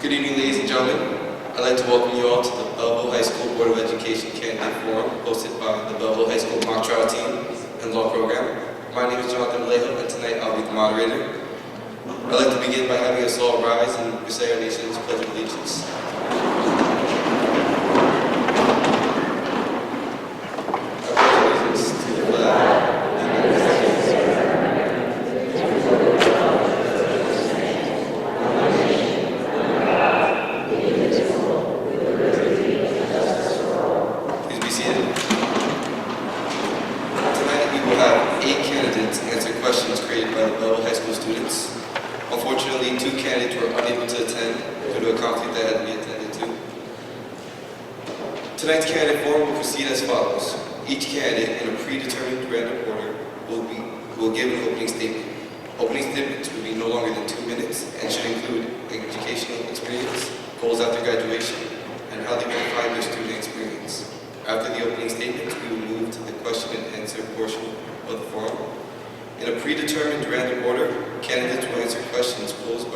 Good evening, ladies and gentlemen. I'd like to welcome you all to the Belleville High School Board of Education Candidate Forum, hosted by the Belleville High School Mock Trial Team and Law Program. My name is Jonathan Vallejo, and tonight I'll be the moderator. I'd like to begin by having us all rise and recite our nation's Pledge of Allegiance. I pledge allegiance to the flag. Unfortunately, 2 candidates were unable to attend due to a conflict that had to be attended to. Tonight's candidate forum will proceed as follows. Each candidate, in a predetermined random order, will give an opening statement. Opening statements will be no longer than 2 minutes and should include educational experience, goals after graduation, and how they will define their student experience. After the opening statements, we will move to the question and answer portion of the forum. In a predetermined random order, candidates will answer questions posed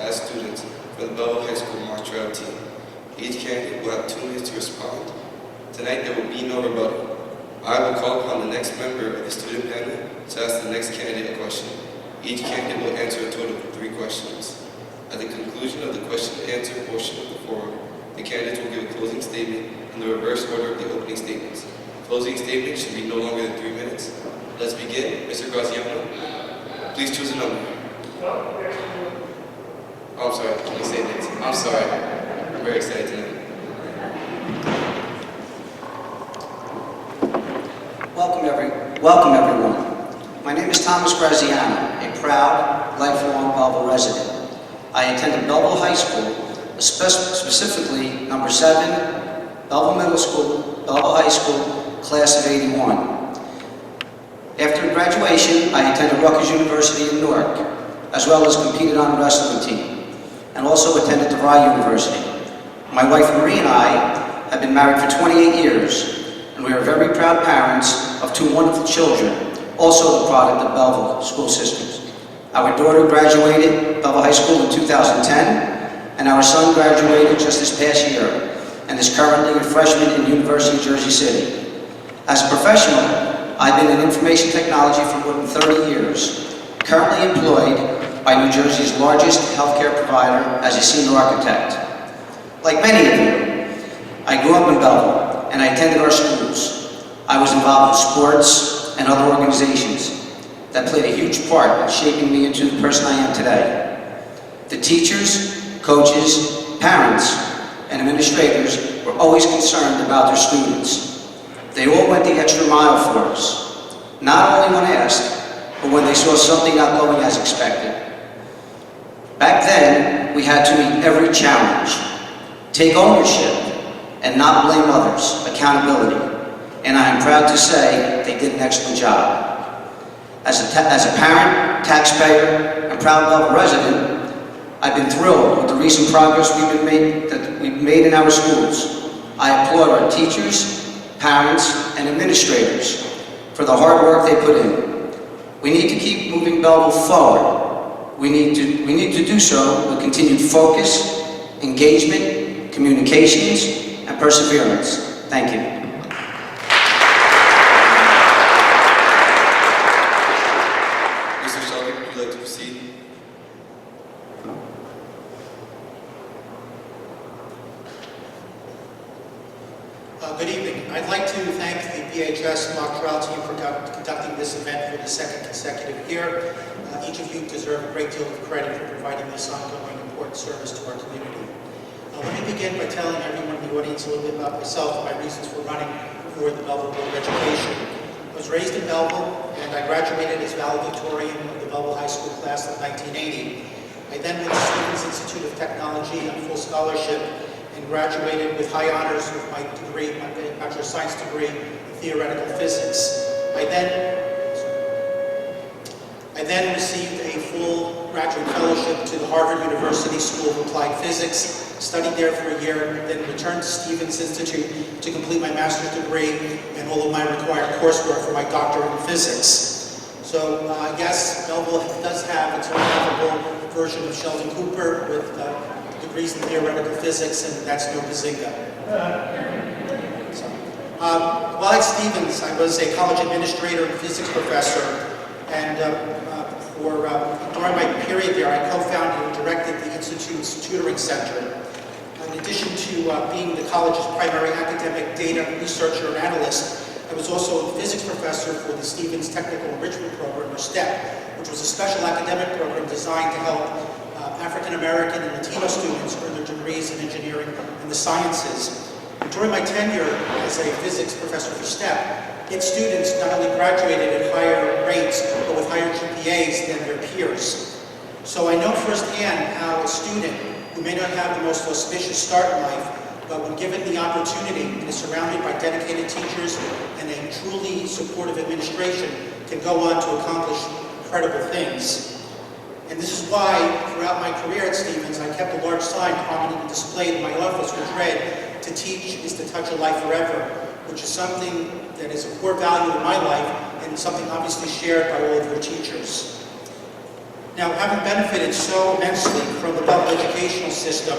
as students from the Belleville High School Mock Trial Team. Each candidate will have 2 minutes to respond. Tonight there will be no rebuttal. I will call upon the next member of the student panel to ask the next candidate a question. Each candidate will answer a total of 3 questions. At the conclusion of the question and answer portion of the forum, the candidates will give a closing statement in the reverse order of the opening statements. Closing statements should be no longer than 3 minutes. Let's begin. Mr. Graziano, please choose a number. Oh, I'm sorry. Please say it. I'm sorry. I'm very excited tonight. Welcome everyone. My name is Thomas Graziano, a proud, lifelong Belleville resident. I attended Belleville High School, specifically number 7, Belleville Middle School, Belleville High School, class of '81. After graduation, I attended Rutgers University in Newark, as well as competed on the wrestling team, and also attended DeVry University. My wife Marie and I have been married for 28 years, and we are very proud parents of 2 wonderful children, also the product of Belleville school systems. Our daughter graduated Belleville High School in 2010, and our son graduated just this past year, and is currently a freshman in University of Jersey City. As a professional, I've been in information technology for more than 30 years, currently employed by New Jersey's largest healthcare provider as a senior architect. Like many of you, I grew up in Belleville and I attended our schools. I was involved in sports and other organizations that played a huge part in shaping me into the person I am today. The teachers, coaches, parents, and administrators were always concerned about their students. They all went the extra mile for us, not only when asked, but when they saw something not going as expected. Back then, we had to meet every challenge, take ownership, and not blame others, accountability. And I am proud to say they did an excellent job. As a parent, taxpayer, and proud Belleville resident, I've been thrilled with the recent progress we've made in our schools. I applaud our teachers, parents, and administrators for the hard work they put in. We need to keep moving Belleville forward. We need to do so with continued focus, engagement, communications, and perseverance. Thank you. Mr. Sheldon, would you like to proceed? Good evening. I'd like to thank the BHS Mock Trial Team for conducting this event for the 2nd consecutive year. Each of you deserve a great deal of credit for providing this ongoing important service to our community. Let me begin by telling everyone in the audience a little bit about myself and my reasons for running for the Belleville Board of Education. I was raised in Belleville, and I graduated as valedictorian of the Belleville High School class of 1980. I then went to Stevens Institute of Technology on full scholarship and graduated with high honors with my degree, my Bachelor of Science degree in theoretical physics. I then received a full graduate fellowship to the Harvard University School of Applied Physics, studied there for a year, then returned to Stevens Institute to complete my master's degree and all of my required coursework for my doctorate in physics. So yes, Belleville does have its own version of Sheldon Cooper with the degrees in theoretical physics, and that's no bazinga. So, while at Stevens, I was a college administrator and physics professor, and during my period there, I co-founded and directed the Institute's tutoring center. In addition to being the college's primary academic data researcher and analyst, I was also a physics professor for the Stevens Technical Enrichment Program, or STEP, which was a special academic program designed to help African American and Latino students earn their degrees in engineering and the sciences. And during my tenure as a physics professor for STEP, its students not only graduated at higher rates, but with higher GPAs than their peers. So I know firsthand how a student who may not have the most auspicious start in life, but when given the opportunity and is surrounded by dedicated teachers and a truly supportive administration, can go on to accomplish incredible things. And this is why, throughout my career at Stevens, I kept a large sign prominently displayed in my office which read, "To teach is to touch a life forever," which is something that is a core value in my life and something obviously shared by all of your teachers. Now, having benefited so immensely from the Belleville educational system,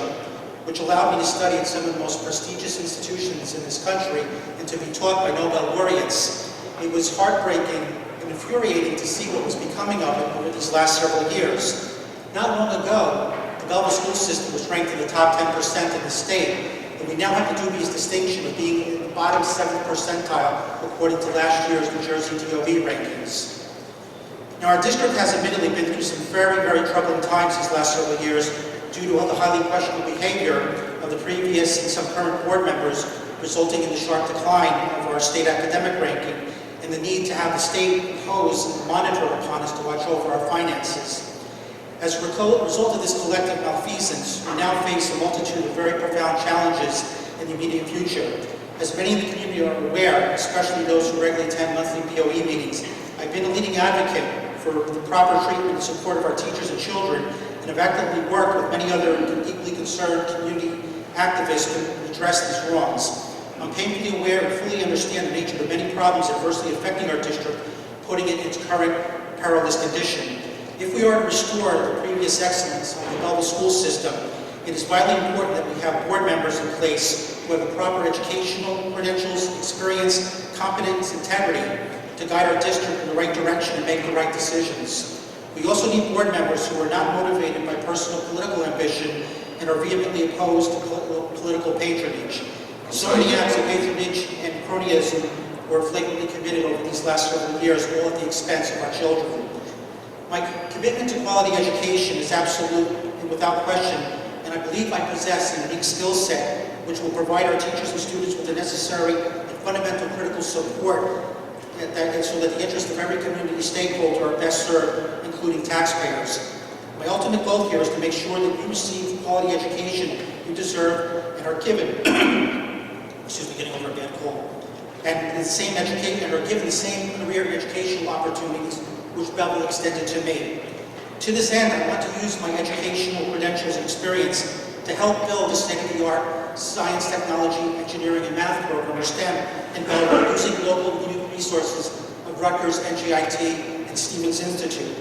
which allowed me to study at some of the most prestigious institutions in this country and to be taught by Nobel laureates, it was heartbreaking and infuriating to see what was becoming of it over these last several years. Not long ago, the Belleville school system was ranked in the top 10% in the state, and we now have the dubious distinction of being in the bottom 7th percentile according to last year's New Jersey DOE rankings. Now, our district has admittedly been through some very, very troubling times these last several years due to all the highly questionable behavior of the previous and some current board members, resulting in the sharp decline of our state academic ranking and the need to have the state impose and monitor upon us to watch over our finances. As a result of this collective malfeasance, we now face a multitude of very profound challenges in the immediate future. As many in the community are aware, especially those who regularly attend monthly BOE meetings, I've been a leading advocate for the proper treatment and support of our teachers and children, and have actively worked with many other equally concerned community activists to address these wrongs. I'm painfully aware and fully understand the nature of the many problems adversely affecting our district, putting it in its current perilous condition. If we are to restore the previous excellence of the Belleville school system, it is vitally important that we have board members in place who have the proper educational credentials, experience, competence, integrity to guide our district in the right direction and make the right decisions. We also need board members who are not motivated by personal political ambition and are vehemently opposed to political patronage. So many acts of patronage and cronyism were flagrantly committed over these last several years, all at the expense of our children. My commitment to quality education is absolute and without question, and I believe I possess a unique skill set which will provide our teachers and students with the necessary and fundamental critical support so that the interests of every community stakeholder are best served, including taxpayers. My ultimate goal here is to make sure that you receive the quality education you deserve and are given, getting over a bad cold, and the same education, and are given the same career and educational opportunities which Belleville extended to me. To this end, I want to use my educational credentials and experience to help build a state-of-the-art science, technology, engineering, and math program, or STEM, in Belleville, using local unique resources of Rutgers, NGIT, and Stevens Institute.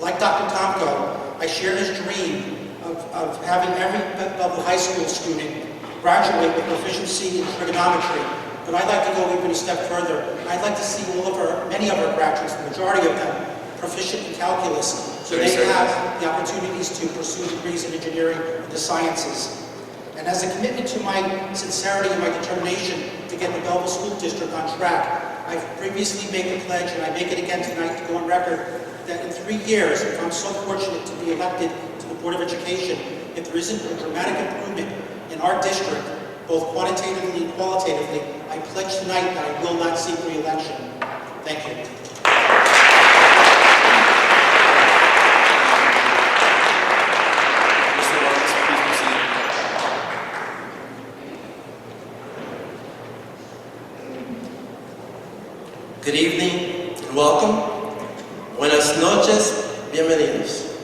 Like Dr. Tomko, I share his dream of having every Belleville high school student graduate with proficiency in trigonometry, but I'd like to go even a step further. I'd like to see many of our graduates, the majority of them, proficient in calculus, so they have the opportunities to pursue degrees in engineering and the sciences. And as a commitment to my sincerity and my determination to get the Belleville School District on track, I've previously made the pledge, and I make it again tonight to go on record, that in 3 years, if I'm so fortunate to be elected to the Board of Education, if there isn't a dramatic improvement in our district, both quantitatively and qualitatively, I pledge tonight that I will not seek re-election. Thank you. Good evening and welcome. Buenas noches, bienvenidos.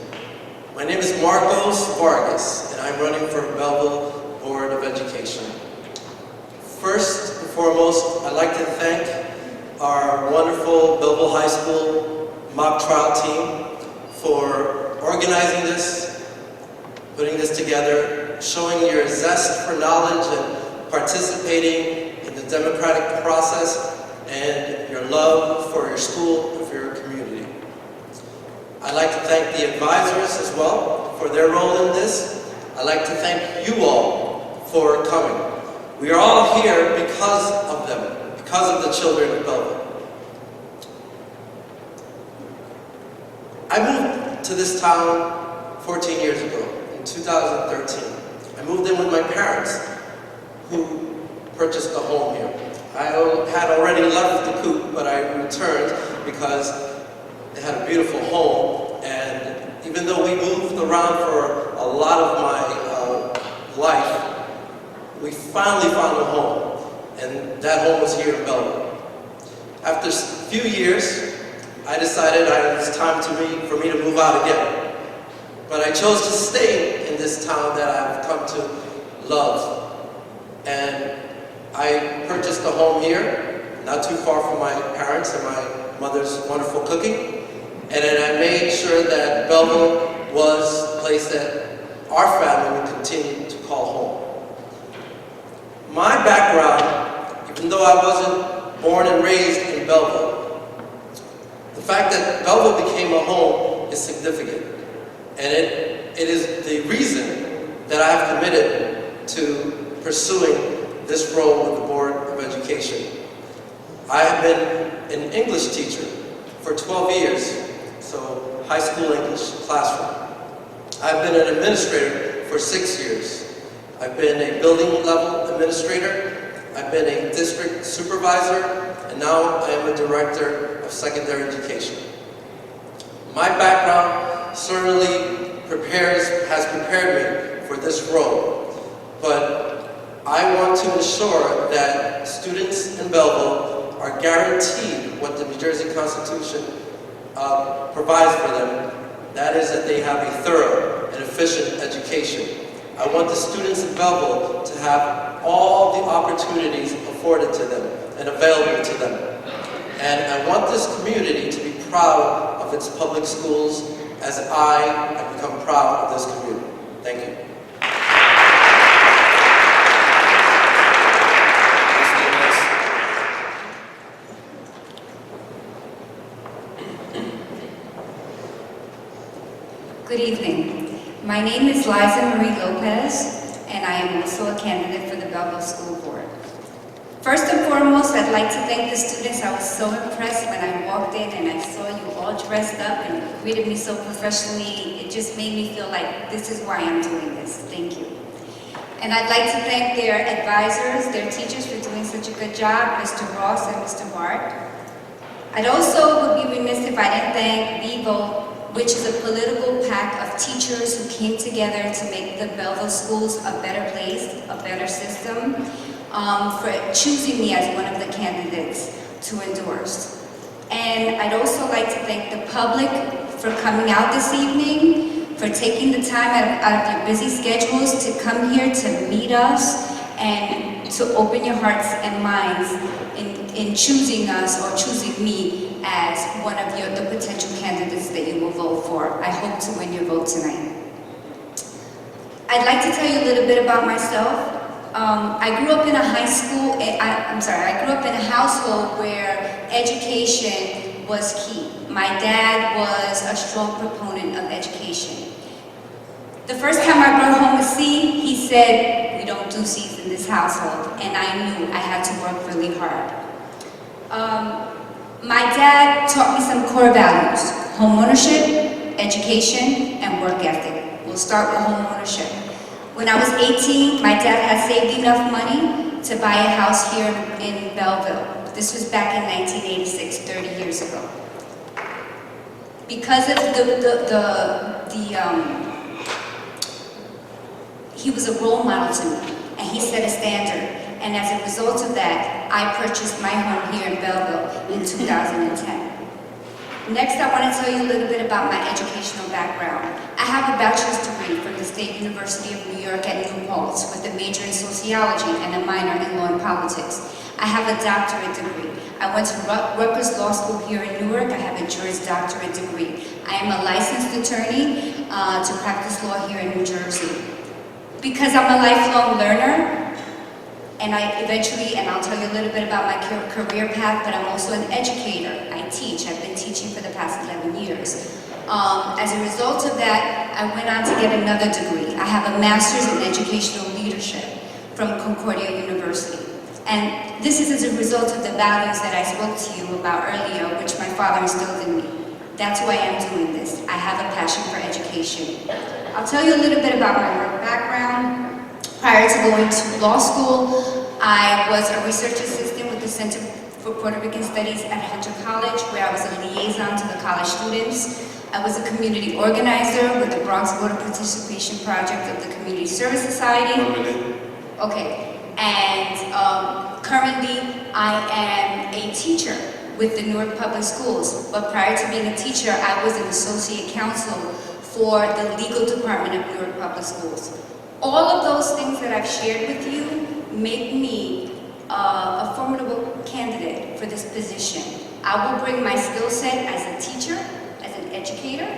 My name is Marcos Vargas, and I'm running for Belleville Board of Education. First and foremost, I'd like to thank our wonderful Belleville High School mock trial team for organizing this putting this together, showing your zest for knowledge and participating in the democratic process and your love for your school and for your community. I'd like to thank the advisors as well for their role in this. I'd like to thank you all for coming. We are all here because of them, because of the children of Belleville. I moved to this town 14 years ago, in 2013. I moved in with my parents, who purchased a home here. I had already left the coop, but I returned because they had a beautiful home, and even though we moved around for a lot of my life, we finally found a home, and that home was here in Belleville. After a few years, I decided it was time for me to move out again. But I chose to stay in this town that I've come to love. And I purchased a home here, not too far from my parents and my mother's wonderful cooking. And then I made sure that Belleville was a place that our family would continue to call home. My background, even though I wasn't born and raised in Belleville, the fact that Belleville became a home is significant. And it is the reason that I have committed to pursuing this role with the Board of Education. I have been an English teacher for 12 years, so high school English classroom. I've been an administrator for 6 years. I've been a building level administrator. I've been a district supervisor, and now I am a director of secondary education. My background certainly has prepared me for this role, but I want to ensure that students in Belleville are guaranteed what the New Jersey Constitution provides for them. That is that they have a thorough and efficient education. I want the students in Belleville to have all the opportunities afforded to them and available to them. And I want this community to be proud of its public schools as I have become proud of this community. Thank you. Good evening. My name is Liza Marie Lopez, and I am also a candidate for the Belleville School Board. First and foremost, I'd like to thank the students. I was so impressed when I walked in and I saw you all dressed up and greeted me so professionally. It just made me feel like this is why I'm doing this. Thank you. And I'd like to thank their advisors, their teachers for doing such a good job, Mr. Ross and Mr. Bart. I'd also would be remiss if I didn't thank BVO, which is a political pack of teachers who came together to make the Belleville schools a better place, a better system, for choosing me as one of the candidates to endorse. And I'd also like to thank the public for coming out this evening, for taking the time out of your busy schedules to come here to meet us and to open your hearts and minds in choosing us or choosing me as one of the potential candidates that you will vote for. I hope to win your vote tonight. I'd like to tell you a little bit about myself. I grew up in a I grew up in a household where education was key. My dad was a strong proponent of education. The first time I brought home a C, he said, "We don't do C's in this household," and I knew I had to work really hard. My dad taught me some core values: home ownership, education, and work ethic. We'll start with home ownership. When I was 18, my dad had saved enough money to buy a house here in Belleville. This was back in 1986, 30 years ago. Because of he was a role model to me, and he set a standard. And as a result of that, I purchased my home here in Belleville in 2010. Next, I want to tell you a little bit about my educational background. I have a bachelor's degree degree from the State University of New York at New Paltz with a major in sociology and a minor in law and politics. I have a doctorate degree. I went to Rutgers Law School here in Newark. I have a Juris Doctorate degree. I am a licensed attorney to practice law here in New Jersey. Because I'm a lifelong learner, and I'll tell you a little bit about my career path, but I'm also an educator. I teach. I've been teaching for the past 11 years. As a result of that, I went on to get another degree. I have a master's in educational leadership from Concordia University. And this is as a result of the values that I spoke to you about earlier, which my father instilled in me. That's why I'm doing this. I have a passion for education. I'll tell you a little bit about my work background. Prior to going to law school, I was a research assistant with the Center for Puerto Rican Studies at Hunter College, where I was a liaison to the college students. I was a community organizer with the Bronx Voter Participation Project of the Community Service Society. 1 minute. Okay. And currently, I am a teacher with the Newark Public Schools. But prior to being a teacher, I was an associate counsel for the legal department of Newark Public Schools. All of those things that I've shared with you make me a formidable candidate for this position. I will bring my skill set as a teacher, as an educator,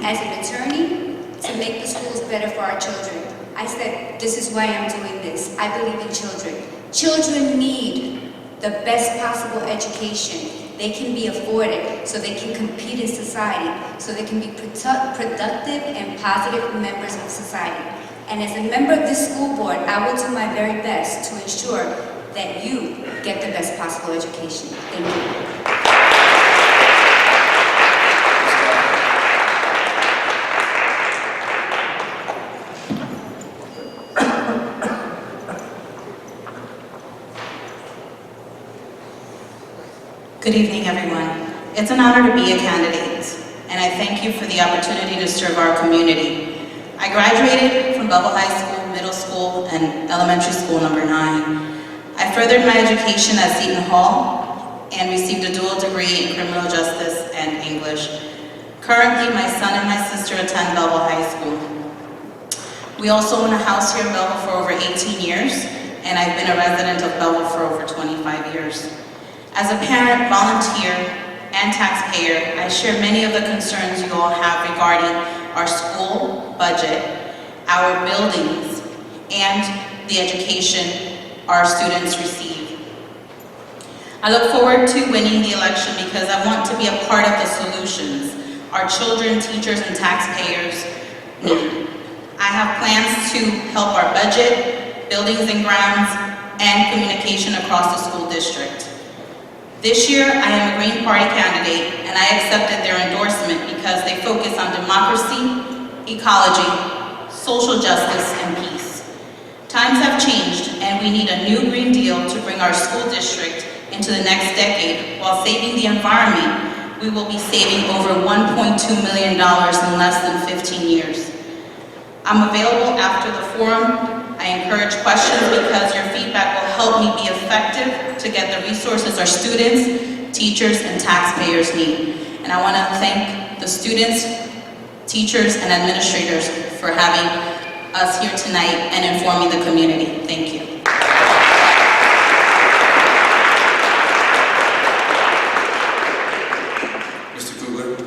as an attorney, to make the schools better for our children. I said, this is why I'm doing this. I believe in children. Children need the best possible education they can be afforded so they can compete in society, so they can be productive and positive members of society. And as a member of this school board, I will do my very best to ensure that you get the best possible education. Thank you. Good evening, everyone. It's an honor to be a candidate, and I thank you for the opportunity to serve our community. I graduated from Belleville High School, middle school, and elementary school number 9. I furthered my education at Seton Hall and received a dual degree in criminal justice and English. Currently, my son and my sister attend Belleville High School. We also own a house here in Belleville for over 18 years, and I've been a resident of Belleville for over 25 years. As a parent, volunteer, and taxpayer, I share many of the concerns you all have regarding our school budget, our buildings, and the education our students receive. I look forward to winning the election because I want to be a part of the solutions our children, teachers, and taxpayers need. I have plans to help our budget, buildings and grounds, and communication across the school district. This year, I am a Green Party candidate, and I accepted their endorsement because they focus on democracy, ecology, social justice, and peace. Times have changed, and we need a new Green Deal to bring our school district into the next decade. While saving the environment, we will be saving over $1.2 million in less than 15 years. I'm available after the forum. I encourage questions because your feedback will help me be effective to get the resources our students, teachers, and taxpayers need. And I want to thank the students, teachers, and administrators for having us here tonight and informing the community. Thank you. Mr. Kugler.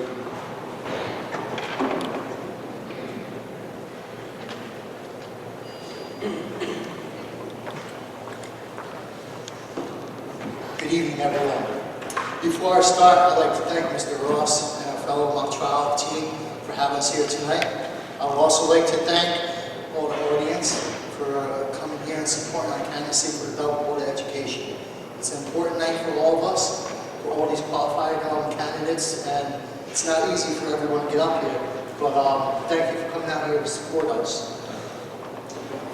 Good evening, everyone. Before I start, I'd like to thank Mr. Ross and our fellow mock trial team for having us here tonight. I would also like to thank all the audience for coming here and supporting our candidacy for the Belleville Board of Education. It's an important night for all of us, for all these qualified candidates, and it's not easy for everyone to get up here, but thank you for coming out here to support us.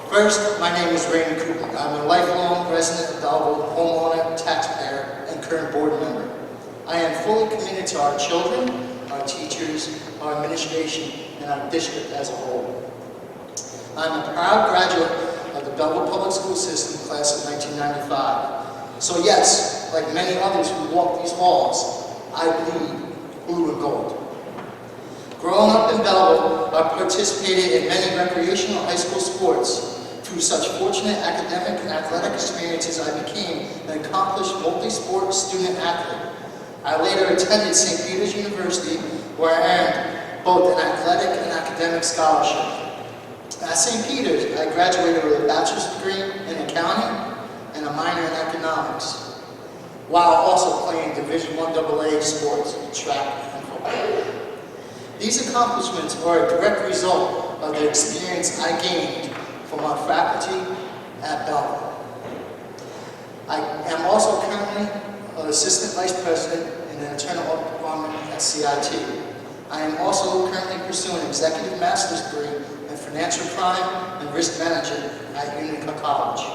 First, my name is Raymond Cooper. I'm a lifelong resident of Belleville, homeowner, taxpayer, and current board member. I am fully committed to our children, our teachers, our administration, and our district as a whole. I'm a proud graduate of the Belleville Public School System class of 1995. So yes, like many others who walk these halls, I bleed blue and gold. Growing up in Belleville, I participated in many recreational high school sports. Through such fortunate academic and athletic experiences, I became an accomplished multi-sport student athlete. I later attended St. Peter's University, where I earned both an athletic and academic scholarship. At St. Peter's, I graduated with a bachelor's degree in accounting and a minor in economics, while also playing Division I AA sports, track and football. These accomplishments are a direct result of the experience I gained from our faculty at Belleville. I am also currently an assistant vice president in the internal audit department at CIT. I am also currently pursuing an executive master's degree in financial crime and risk management at Utica College.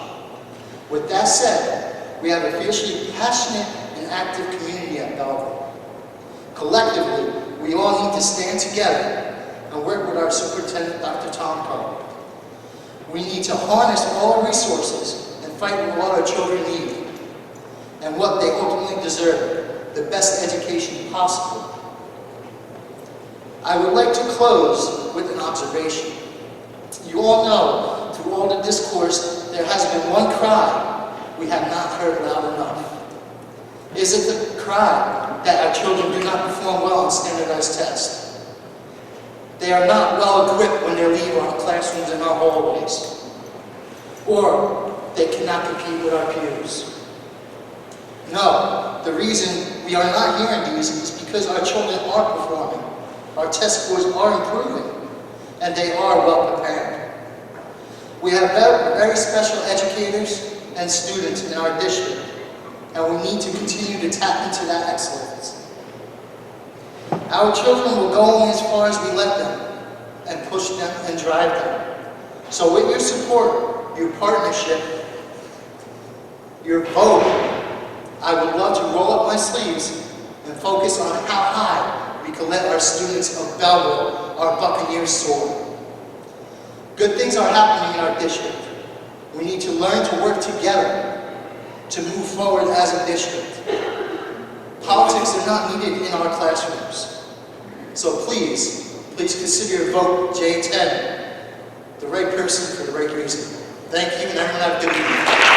With that said, we have a fiercely passionate and active community at Belleville. Collectively, we all need to stand together and work with our superintendent, Dr. Tom Coe. We need to harness all our resources and fight for what our children need and what they ultimately deserve, the best education possible. I would like to close with an observation. You all know, through all the discourse, there has been one cry we have not heard loud enough. Is it the cry that our children do not perform well on standardized tests? They are not well equipped when they leave our classrooms and our hallways. Or they cannot compete with our peers. No, the reason we are not hearing these is because our children are performing, our test scores are improving, and they are well prepared. We have very special educators and students in our district, and we need to continue to tap into that excellence. Our children will go only as far as we let them, and push them and drive them. So with your support, your partnership, your vote, I would love to roll up my sleeves and focus on how high we can let our students of Belleville, our Buccaneers, soar. Good things are happening in our district. We need to learn to work together to move forward as a district. Politics are not needed in our classrooms. So please consider your vote J10, the right person for the right reason. Thank you, and everyone have a good evening.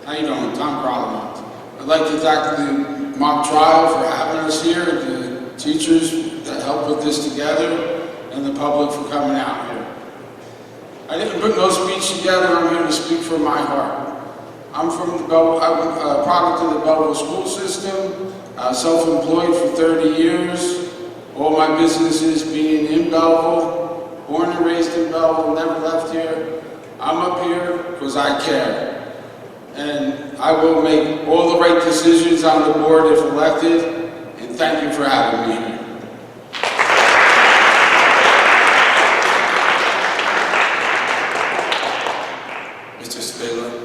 How you doing? Tom Crowley. I'd like to thank the mock trial for having us here, the teachers that helped put this together, and the public for coming out here. I didn't put no speech together. I'm here to speak from my heart. I'm from the Belleville, I'm a product of the Belleville school system, self-employed for 30 years. All my businesses being in Belleville, born and raised in Belleville, never left here. I'm up here because I care. And I will make all the right decisions on the board if elected, and thank you for having me here. Mr. Spiller.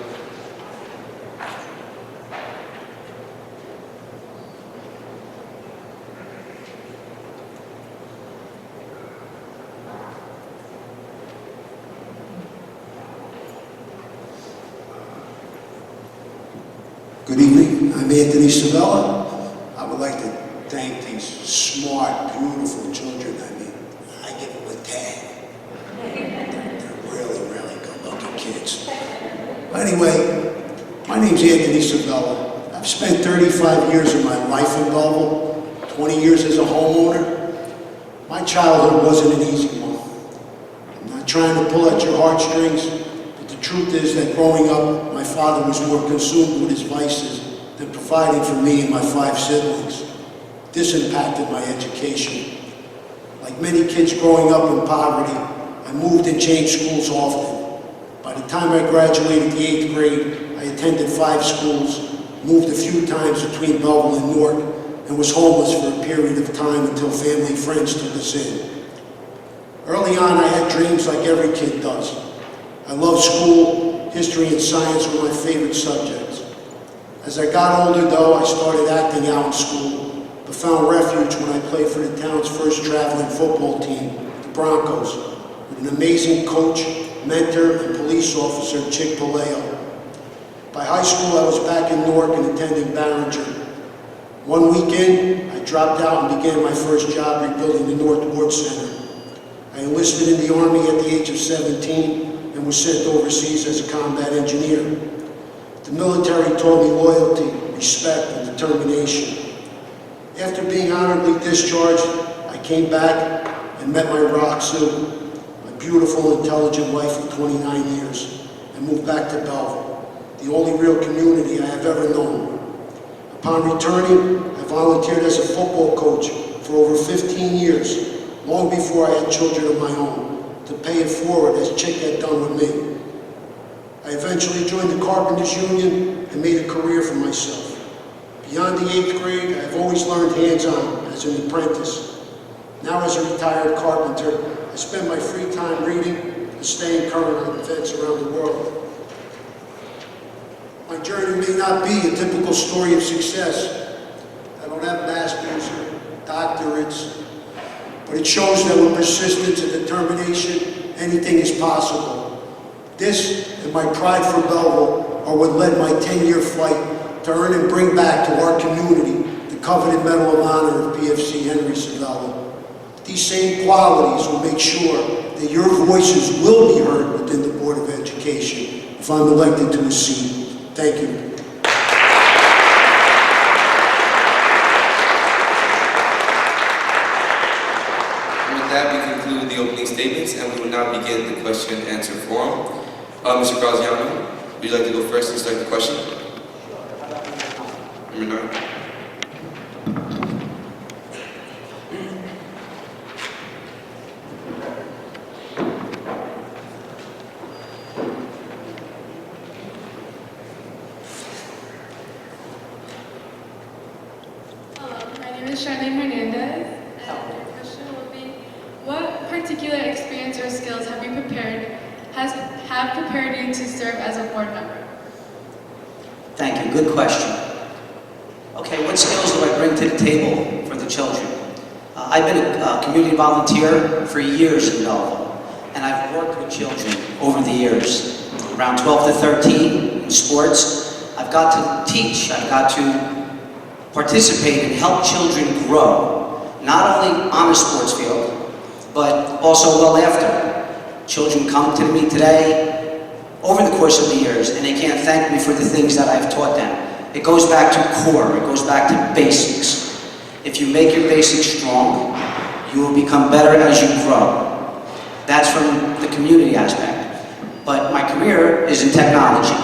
Good evening, I'm Anthony Savella. I would like to thank these smart, beautiful children. I mean, I give them a 10. They're really, really good-looking kids. Anyway, my name's Anthony Savella. I've spent 35 years of my life in Belleville, 20 years as a homeowner. My childhood wasn't an easy one. I'm not trying to pull at your heartstrings, but the truth is that growing up, my father was more consumed with his vices than providing for me and my 5 siblings. This impacted my education. Like many kids growing up in poverty, I moved and changed schools often. By the time I graduated the 8th grade, I attended 5 schools, moved a few times between Belleville and Newark, and was homeless for a period of time until family and friends took us in. Early on, I had dreams like every kid does. I loved school. History and science were my favorite subjects. As I got older, though, I started acting out in school, but found refuge when I played for the town's first traveling football team, the Broncos, with an amazing coach, mentor, and police officer, Chick Paleo. By high school, I was back in Newark and attending Barringer. One weekend, I dropped out and began my first job rebuilding the North Ward Center. I enlisted in the Army at the age of 17 and was sent overseas as a combat engineer. The military taught me loyalty, respect, and determination. After being honorably discharged, I came back and met my rock Sue, my beautiful, intelligent wife of 29 years, and moved back to Belleville, the only real community I have ever known. Upon returning, I volunteered as a football coach for over 15 years, long before I had children of my own, to pay it forward as Chick had done with me. I eventually joined the Carpenters Union and made a career for myself. Beyond the 8th grade, I have always learned hands-on as an apprentice. Now as a retired carpenter, I spend my free time reading and staying current on events around the world. My journey may not be a typical story of success. I don't have masters or doctorates, but it shows that with persistence and determination, anything is possible. This and my pride for Belleville are what led my 10-year fight to earn and bring back to our community the coveted Medal of Honor of BFC Henry Savello. These same qualities will make sure that your voices will be heard within the Board of Education if I'm elected to a seat. Thank you. And with that, we conclude the opening statements, and we will now begin the question and answer forum. Mr. Graziano, would you like to go first and start the question? Number 9. Have prepared you to serve as a board member? Thank you. Good question. Okay, what skills do I bring to the table for the children? I've been a community volunteer for years in Belleville, and I've worked with children over the years. Around 12 to 13 in sports, I've got to teach, I've got to participate and help children grow, not only on the sports field, but also well after. Children come to me today over the course of the years, and they can't thank me for the things that I've taught them. It goes back to core, it goes back to basics. If you make your basics strong, you will become better as you grow. That's from the community aspect. But my career is in technology.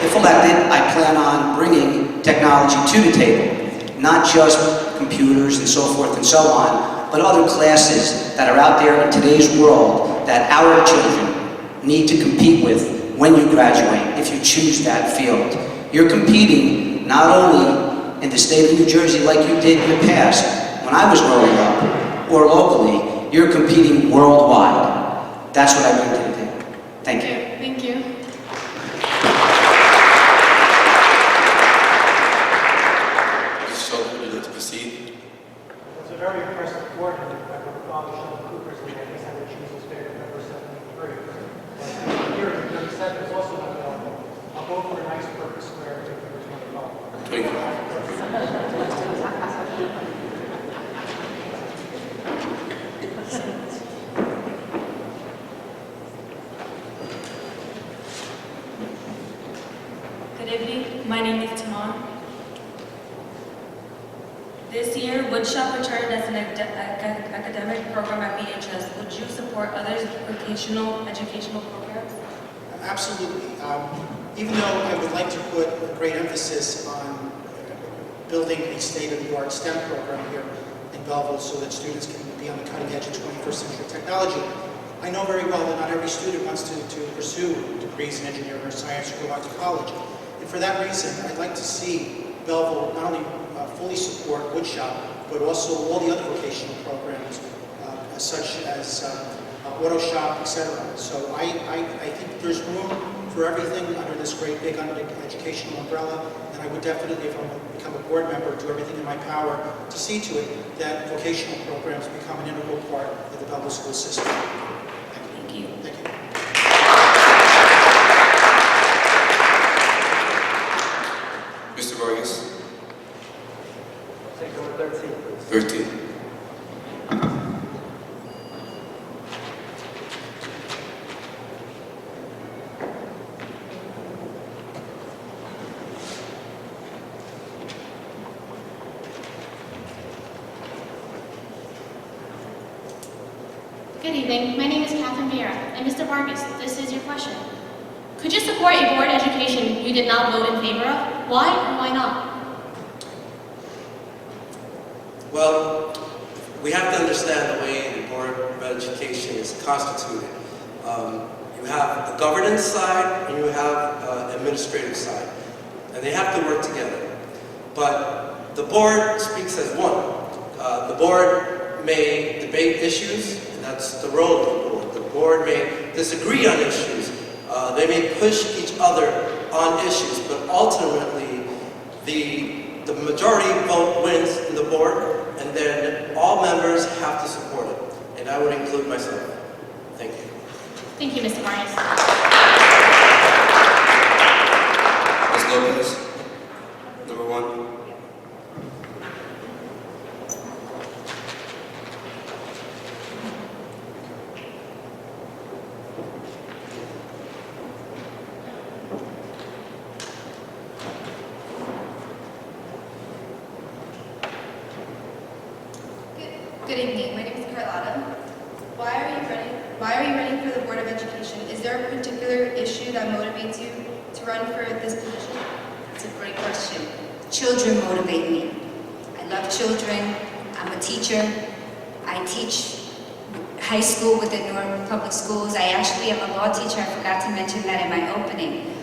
If elected, I plan on bringing technology to the table, not just computers and so forth and so on, but other classes that are out there in today's world that our children need to compete with when you graduate, if you choose that field. You're competing not only in the state of New Jersey like you did in the past, when I was growing up, or locally, you're competing worldwide. That's what I bring to the table. Thank you. Thank you. Mr. Sheldon, would you like to proceed? It's a very impressive board member. Sheldon Cooper's leader. He's had to choose his favorite number 73. But here, 37 is also not available. I'll go for a nice perfect square to figure 25. 25. Good evening. My name is Timon. This year, Woodshop returned as an academic program at BHS. Would you support other educational programs? Absolutely. Even though I would like to put a great emphasis on building a state-of-the-art STEM program here in Belleville so that students can be on the cutting edge of 21st century technology, I know very well that not every student wants to pursue degrees in engineering or science or go out to college. And for that reason, I'd like to see Belleville not only fully support woodshop, but also all the other vocational programs, such as auto shop, etc. So I think there's room for everything under this great big educational umbrella, and I would definitely, if I become a board member, do everything in my power to see to it that vocational programs become an integral part of the Belleville school system. Thank you. Thank you. Mr. Vargas? Take number 13, please. 13. Good evening. My name is Catherine Vieira, and Mr. Vargas, this is your question. Could you support a board education you did not vote in favor of? Why or why not? Well, we have to understand the way the Board of Education is constituted. You have the governance side and you have administrative side, and they have to work together. But the board speaks as one. The board may debate issues, and that's the role of the board. The board may disagree on issues. They may push each other on issues, but ultimately the majority vote wins in the board, and then all members have to support it, and I would include myself. Thank you. Thank you, Mr. Vargas. Ms. Lopez? Number 1. Good evening. My name is Carlotta. Why are you running for the Board of Education? Is there a particular issue that motivates you to run for this position? It's a great question. Children motivate me. I love children. I'm a teacher. I teach high school with the Newark Public Schools. I actually am a law teacher. I forgot to mention that in my opening.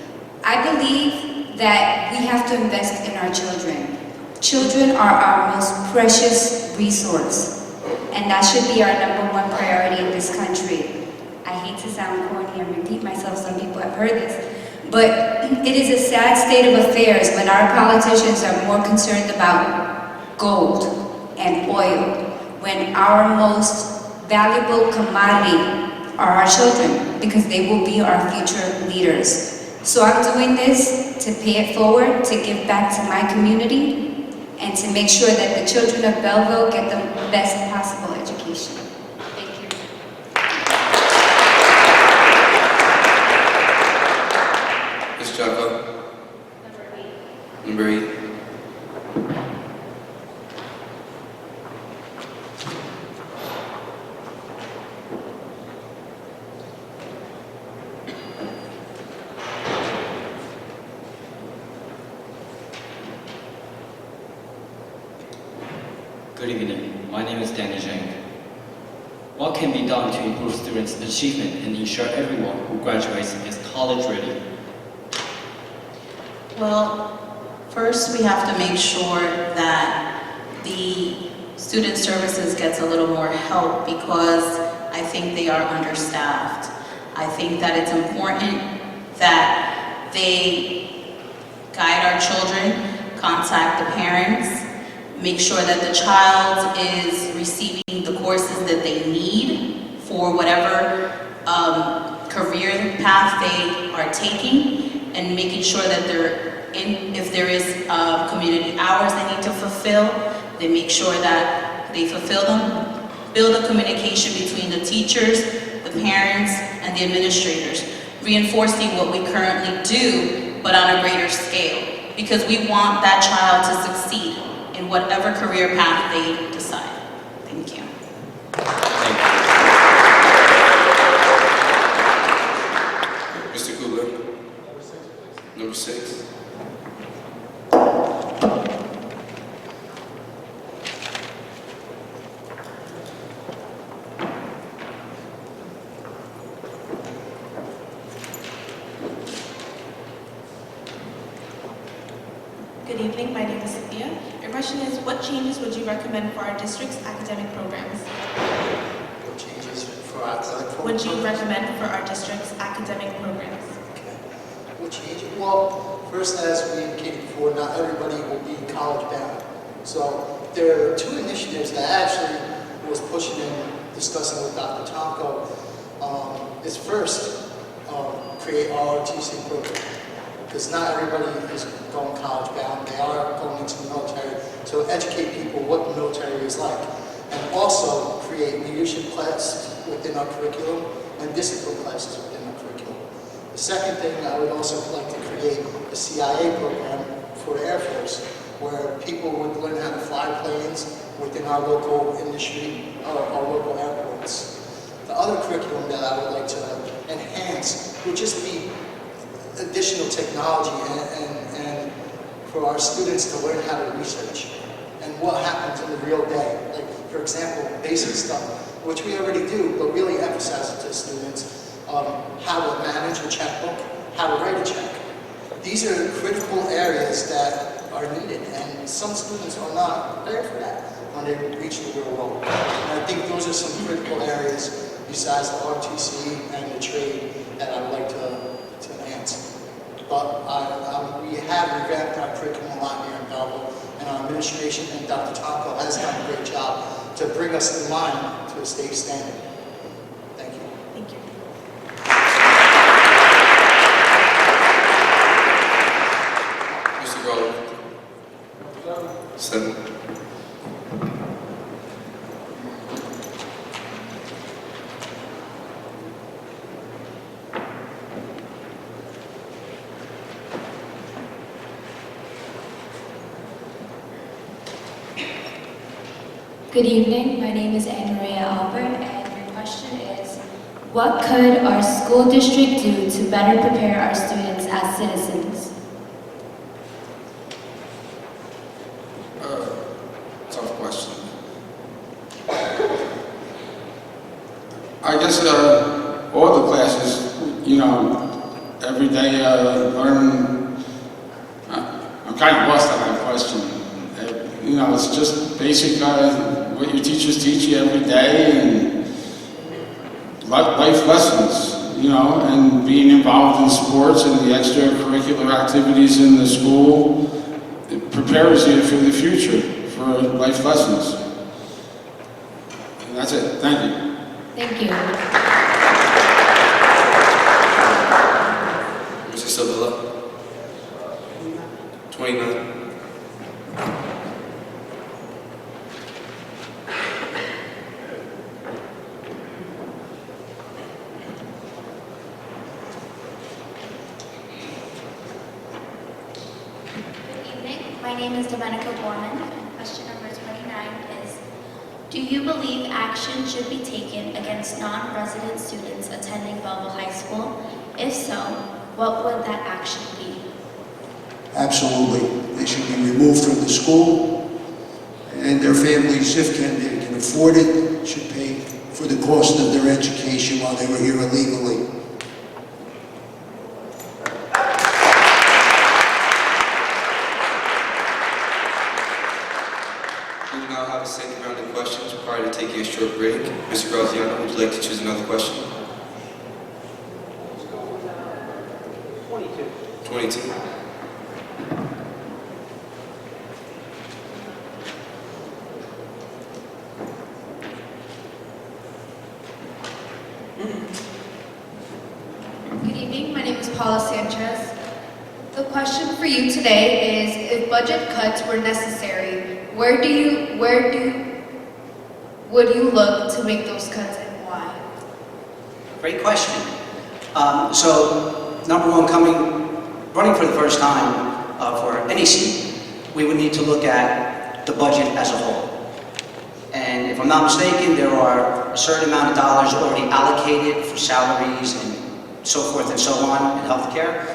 I believe that we have to invest in our children. Children are our most precious resource, and that should be our #1 priority in this country. I hate to sound corny and repeat myself, some people have heard this, but it is a sad state of affairs when our politicians are more concerned about gold and oil, when our most valuable commodity are our children, because they will be our future leaders. So I'm doing this to pay it forward, to give back to my community, and to make sure that the children of Belleville get the best possible education. Thank you. Ms. Chapa? Number 8. Good evening. My name is Danny Zhang. What can be done to improve students' achievement and ensure everyone who graduates is college ready? Well, first we have to make sure that the student services gets a little more help, because I think they are understaffed. I think that it's important that they guide our children, contact the parents, make sure that the child is receiving the courses that they need for whatever career path they are taking, and making sure that they're in, if there is community hours they need to fulfill, they make sure that they fulfill them, build a communication between the teachers, the parents, and the administrators, reinforcing what we currently do, but on a greater scale, because we want that child to succeed in whatever career path they decide. Thank you. Thank you. Mr. Kubler? Number 6. Good evening, my name is Cynthia. Your question is, what changes would you recommend for our district's academic programs? Changes for our I like would you recommend for our district's academic programs? We'll change it. Well, first, as we indicated before, not everybody will be college bound. So there are two initiatives that I actually was pushing and discussing with Dr. Tomko. Is first, create ROTC program. Because not everybody is going college bound. They are going into the military. So educate people what the military is like. And also create leadership classes within our curriculum and discipline classes within our curriculum. The second thing, I would also like to create a CIA program for the Air Force, where people would learn how to fly planes within our local industry, our local airports. The other curriculum that I would like to enhance would just be additional technology and for our students to learn how to research and what happens in the real day. Like, for example, basic stuff, which we already do, but really emphasize it to students, how to manage a checkbook, how to write a check. These are critical areas that are needed, and some students are not prepared for that when they reach the real world. And I think those are some critical areas besides the RTC and the trade that I would like to enhance. But we have revamped our curriculum a lot here in Belleville, and our administration and Dr. Tomko has done a great job to bring us in line to a state standard. Thank you. Thank you. Mr. Garland. 7. Good evening, my name is Anne Maria Albert, and your question is, what could our school district do to better prepare our students as citizens? Tough question. I guess all the classes, every day learn. I'm kind of lost on that question. It's just basic what your teachers teach you every day and life lessons, and being involved in sports and the extracurricular activities in the school. It prepares you for the future, for life lessons. And that's it. Thank you. Thank you. Mr. Sabella. 29. My name is Domenica Gorman, and question number 29 is, do you believe action should be taken against non-resident students attending Belleville High School? If so, what would that action be? Absolutely. They should be removed from the school, and their families, if they can afford it, should pay for the cost of their education while they were here illegally. We will now have a second round of questions prior to taking a short break. Mr. Graziano, would you like to choose another question? 22. Good evening, my name is Paula Sanchez. The question for you today is, if budget cuts were necessary, where would you look to make those cuts and why? Great question. So, number one, running for the first time for any seat, we would need to look at the budget as a whole. And if I'm not mistaken, there are a certain amount of dollars already allocated for salaries and so forth and so on in healthcare.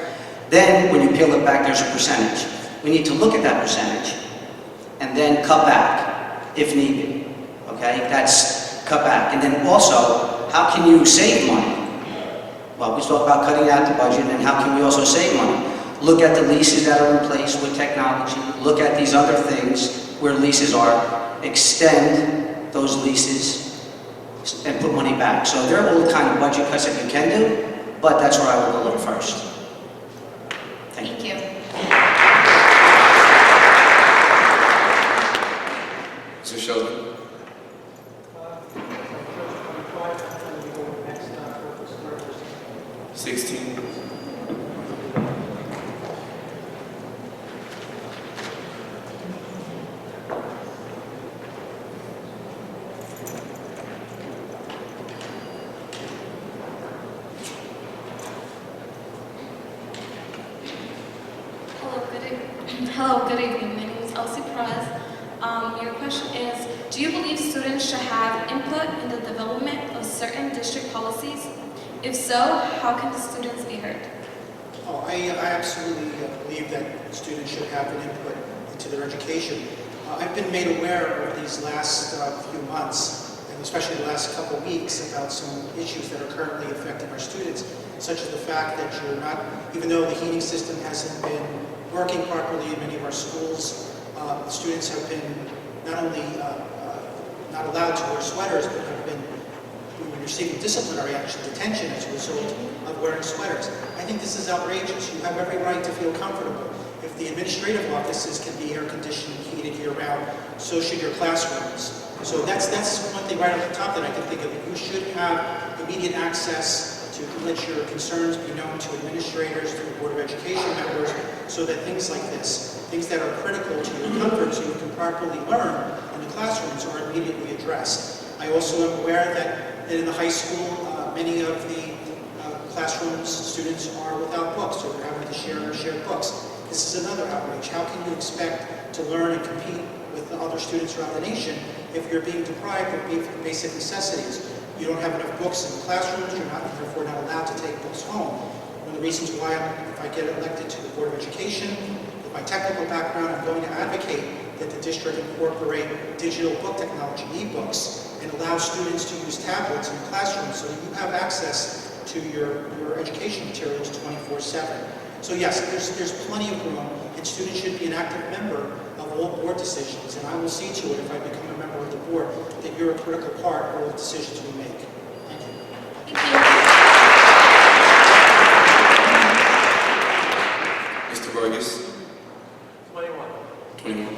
Then, when you peel it back, there's a percentage. We need to look at that percentage and then cut back if needed. Okay, that's cut back. And then also, how can you save money? Well, we talk about cutting out the budget, and how can we also save money? Look at the leases that are in place with technology. Look at these other things where leases are. Extend those leases. and put money back. So there are all kind of budget cuts that you can do, but that's where I will go look first. Thank you. Mr. Sheldon. Next, 16. Hello, good evening. My name is Elsie Perez. Your question is, do you believe students should have input in the development of certain district policies? If so, how can the students be heard? Oh, I absolutely believe that students should have an input into their education. I've been made aware over these last few months, and especially the last couple of weeks, about some issues that are currently affecting our students, such as the fact that you're not, even though the heating system hasn't been working properly in many of our schools, students have been not only not allowed to wear sweaters, but have been receiving disciplinary action, detention as a result of wearing sweaters. I think this is outrageous. You have every right to feel comfortable. If the administrative offices can be air conditioned and heated year-round, so should your classrooms. So that's one thing right off the top that I can think of. You should have immediate access to let your concerns be known to administrators, to the Board of Education members, so that things like this, things that are critical to your comfort so you can properly learn in the classrooms, are immediately addressed. I also am aware that in the high school, many of the classrooms, students are without books, so they're having to share books. This is another outrage. How can you expect to learn and compete with other students around the nation if you're being deprived of basic necessities? You don't have enough books in the classrooms, you're not, therefore not allowed to take books home. One of the reasons why if I get elected to the Board of Education, with my technical background, I'm going to advocate that the district incorporate digital book technology, e-books, and allow students to use tablets in the classrooms so that you have access to your education materials 24/7. So yes, there's plenty of room, and students should be an active member of all board decisions, and I will see to it, if I become a member of the board, that you're a critical part of all the decisions we make. Thank you. Mr. Vargas. 21. 21.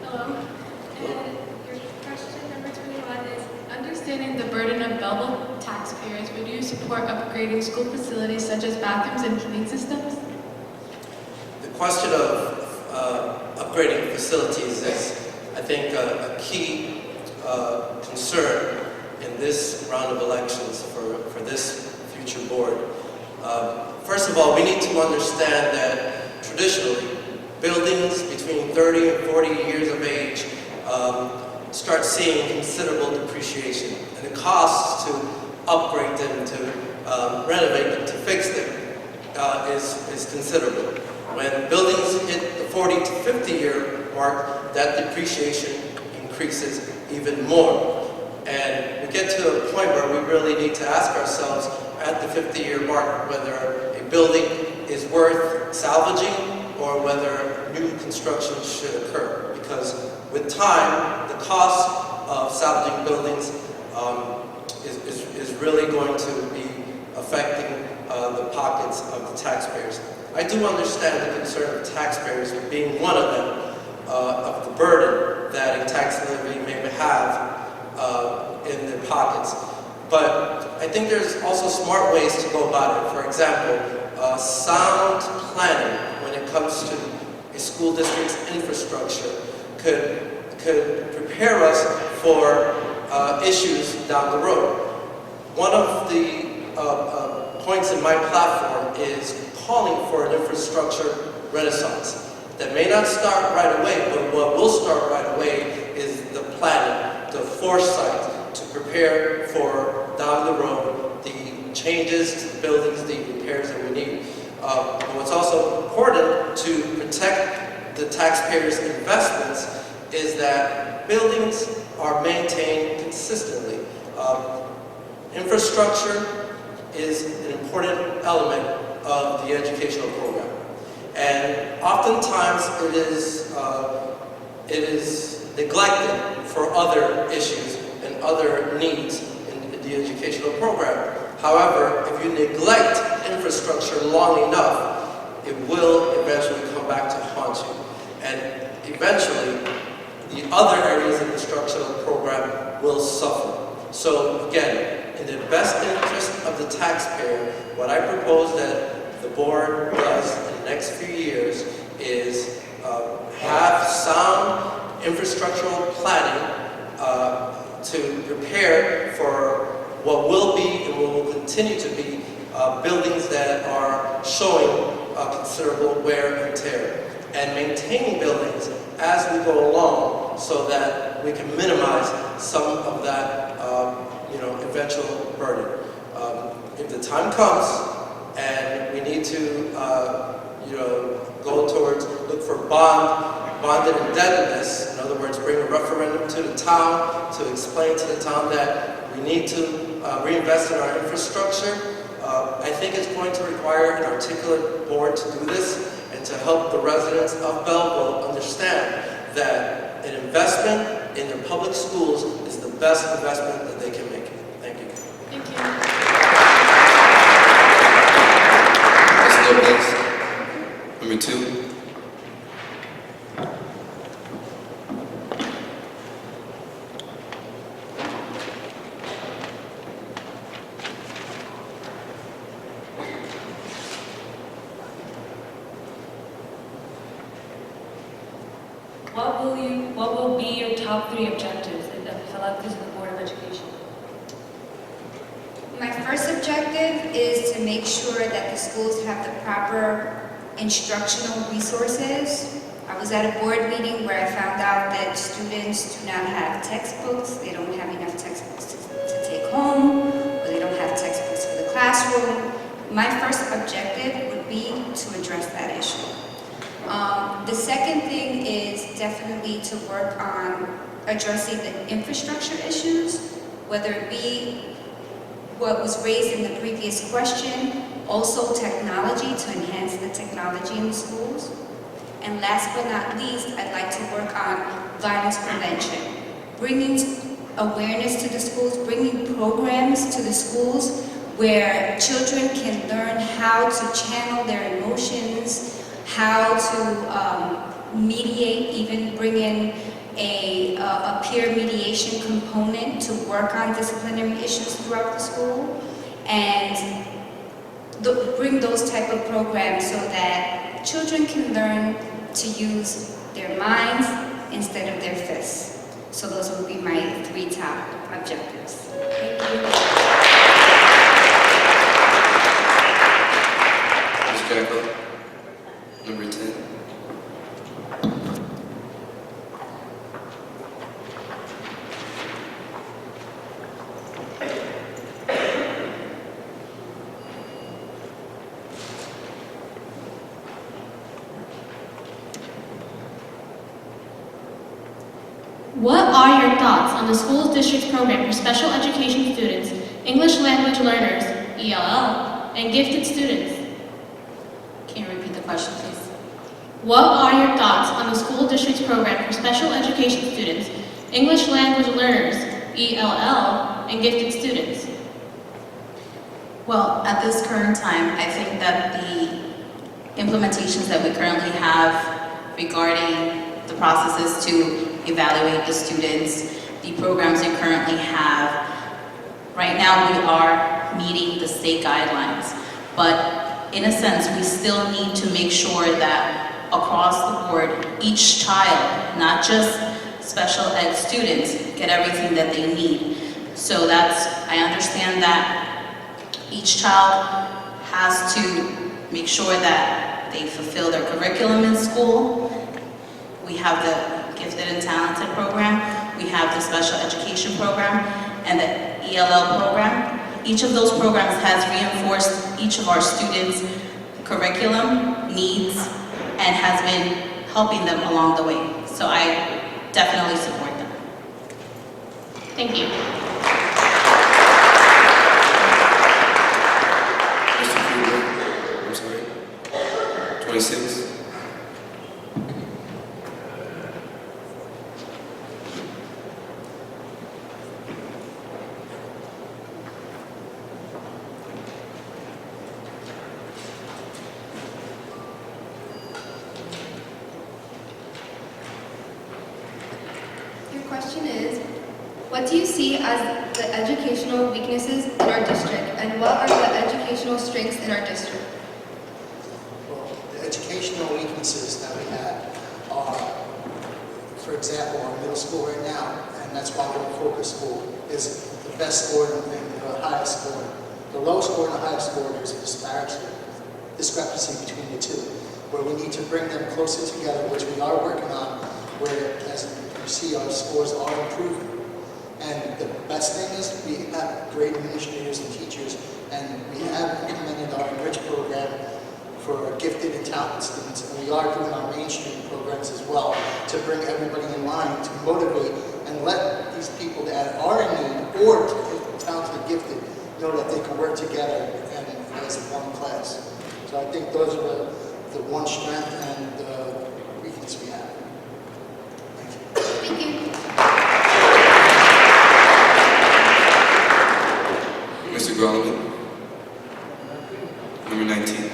Hello. And your question number 21 is, understanding the burden of Belleville taxpayers, would you support upgrading school facilities such as bathrooms and heating systems? The question of upgrading facilities is, I think, a key concern in this round of elections for this future board. First of all, we need to understand that traditionally, buildings between 30 and 40 years of age start seeing considerable depreciation, and the costs to upgrade them, to renovate them, to fix them is considerable. When buildings hit the 40 to 50 year mark, that depreciation increases even more. And we get to a point where we really need to ask ourselves at the 50-year mark whether a building is worth salvaging or whether new construction should occur. Because with time, the cost of salvaging buildings is really going to be affecting the pockets of the taxpayers. I do understand the concern of taxpayers being one of them, of the burden that a tax levy may have in their pockets. But I think there's also smart ways to go about it. For example, sound planning when it comes to a school district's infrastructure could prepare us for issues down the road. One of the points in my platform is calling for an infrastructure renaissance. That may not start right away, but what will start right away is the planning, the foresight to prepare for down the road the changes to the buildings, the repairs that we need. What's also important to protect the taxpayers' investments is that buildings are maintained consistently. Infrastructure is an important element of the educational program. And oftentimes it is neglected for other issues and other needs in the educational program. However, if you neglect infrastructure long enough, it will eventually come back to haunt you. And eventually, the other areas of the instructional program will suffer. So again, in the best interest of the taxpayer, what I propose that the board does in the next few years is have sound infrastructural planning to prepare for what will be and what will continue to be buildings that are showing considerable wear and tear, and maintaining buildings as we go along so that we can minimize some of that eventual burden. If the time comes and we need to go towards, look for bonded indebtedness, in other words, bring a referendum to the town to explain to the town that we need to reinvest in our infrastructure, I think it's going to require an articulate board to do this and to help the residents of Belleville understand that an investment in their public schools is the best investment that they can make. Thank you. Thank you. Ms. Lopez, number 2. What will be your top 3 objectives if elected to the Board of Education? My first objective is to make sure that the schools have the proper instructional resources. I was at a board meeting where I found out that students do not have textbooks, they don't have enough textbooks to take home, or they don't have textbooks for the classroom. My first objective would be to address that issue. The second thing is definitely to work on addressing the infrastructure issues, whether it be what was raised in the previous question, also technology, to enhance the technology in the schools. And last but not least, I'd like to work on violence prevention, bringing awareness to the schools, bringing programs to the schools where children can learn how to channel their emotions, how to mediate, even bring in a peer mediation component to work on disciplinary issues throughout the school, and bring those type of programs so that children can learn to use their minds instead of their fists. So those would be my 3 top objectives. Thank you. Ms. Greco, number 10. What are your thoughts on the school district's program for special education students, English language learners, ELL, and gifted students? Can you repeat the question, please? What are your thoughts on the school district's program for special education students, English language learners, ELL, and gifted students? Well, at this current time, I think that the implementations that we currently have regarding the processes to evaluate the students, the programs we currently have, right now we are meeting the state guidelines. But in a sense, we still need to make sure that across the board, each child, not just special ed students, get everything that they need. So I understand that each child has to make sure that they fulfill their curriculum in school. We have the Gifted and Talented program, we have the Special Education program, and the ELL program. Each of those programs has reinforced each of our students' curriculum, needs, and has been helping them along the way. So I definitely support them. Thank you. 26. Your question is, what do you see as the educational weaknesses in our district, and what are the educational strengths in our district? Well, the educational weaknesses that we have are, for example, our middle school right now, and that's why we're a focus school, is the best score and the highest score. The lowest score and the highest score, there's a discrepancy between the two, where we need to bring them closer together, which we are working on, where, as you see, our scores are improving. And the best thing is we have great administrators and teachers, and we have implemented our Enrich program for gifted and talented students, and we are doing our mainstream programs as well to bring everybody in line, to motivate and let these people that are in need or talented and gifted know that they can work together and as one class. So I think those are the one strength and the weakness we have. Thank you. Mr. Groneman, number 19.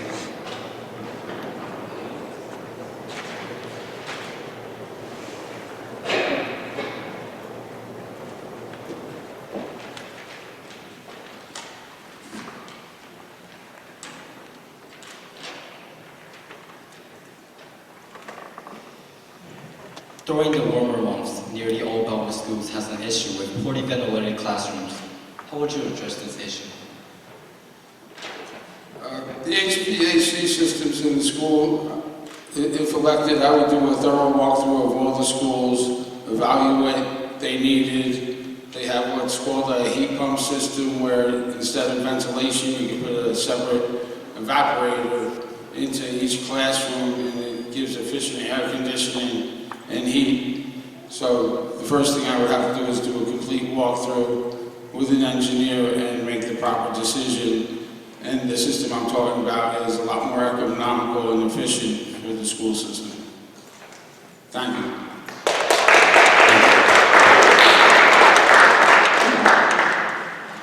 During the warmer months, nearly all Belleville schools has an issue with poorly ventilated classrooms. How would you address this issue? The HVAC systems in the school, if elected, I would do a thorough walkthrough of all the schools, evaluate what they needed. They have what's called a heat pump system where instead of ventilation, you can put a separate evaporator into each classroom and it gives efficient air conditioning and heat. So the first thing I would have to do is do a complete walkthrough with an engineer and make the proper decision. And the system I'm talking about is a lot more economical and efficient for the school system. Thank you.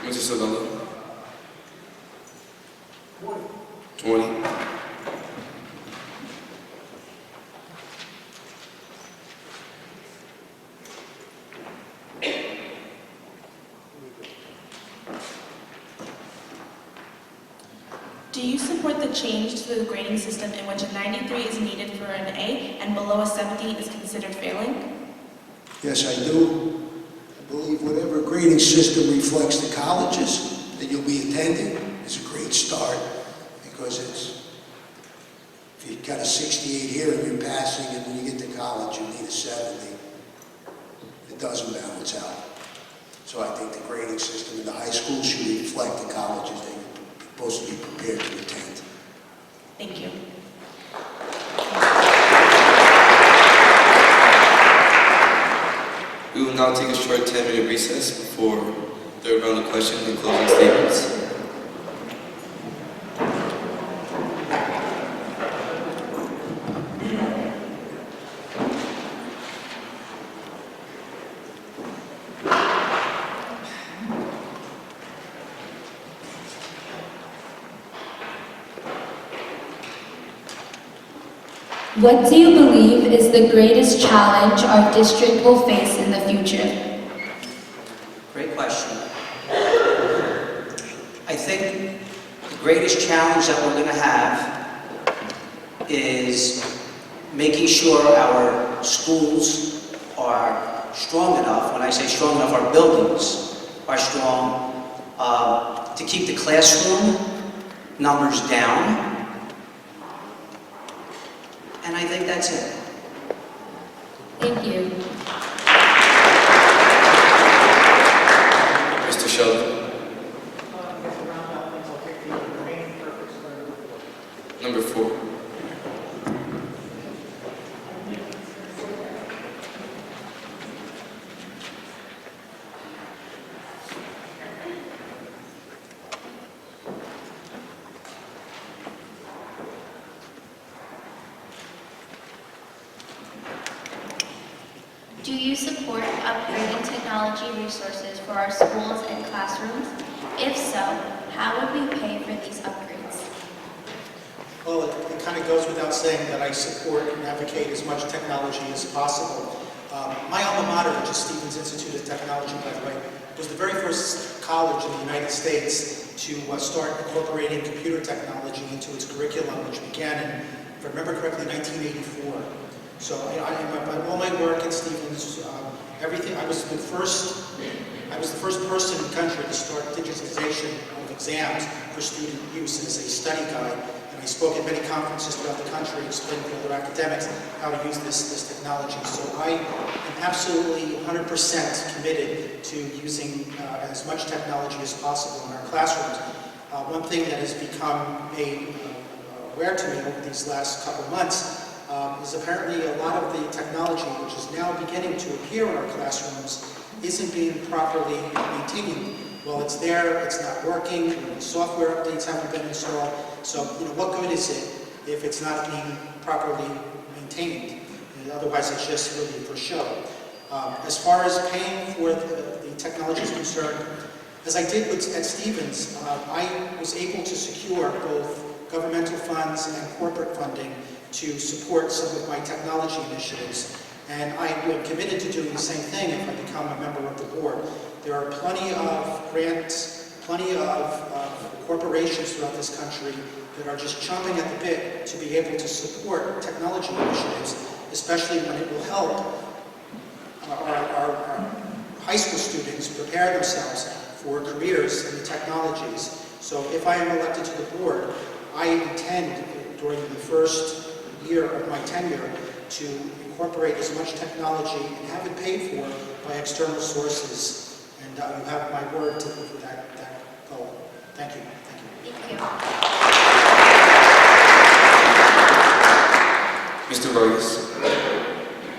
Mr. Sabella. 20. Do you support the change to the grading system in which a 93 is needed for an A and below a 70 is considered failing? Yes, I do. I believe whatever grading system reflects the colleges that you'll be attending is a great start, because if you've got a 68 here and you're passing, and when you get to college you need a 70, it doesn't balance out. So I think the grading system in the high school should reflect the colleges that you're supposed to be prepared to attend. Thank you. We will now take a short 10-minute recess before third round of questions and closing statements. What do you believe is the greatest challenge our district will face in the future? Great question. I think the greatest challenge that we're going to have is making sure our schools are strong enough. When I say strong enough, our buildings are strong to keep the classroom numbers down. And I think that's it. Thank you. Mr. Sheldon. Number 4. Do you support upgrading technology resources for our schools and classrooms? If so, how would we pay for these upgrades? Well, it kind of goes without saying that I support and advocate as much technology as possible. My alma mater, which is Stevens Institute of Technology, by the way, was the very first college in the United States to start incorporating computer technology into its curriculum, which began in, if I remember correctly, 1984. So all my work at Stevens, everything, I was the first person in the country to start digitization of exams for student use as a study guide. And I spoke at many conferences throughout the country explaining to other academics how to use this technology. So I am absolutely 100% committed to using as much technology as possible in our classrooms. One thing that has become made aware to me over these last couple of months is apparently a lot of the technology which is now beginning to appear in our classrooms isn't being properly maintained. Well, it's there, it's not working, the software updates haven't been installed, so what good is it if it's not being properly maintained? And otherwise it's just really for show. As far as paying for the technology is concerned, as I did at Stevens, I was able to secure both governmental funds and corporate funding to support some of my technology initiatives. And I am committed to doing the same thing if I become a member of the board. There are plenty of grants, plenty of corporations throughout this country that are just chomping at the bit to be able to support technology initiatives, especially when it will help our high school students prepare themselves for careers in the technologies. So if I am elected to the board, I intend during the first year of my tenure to incorporate as much technology and have it paid for by external sources. And you have my word for that goal. Thank you. Thank you. Mr. Vargas,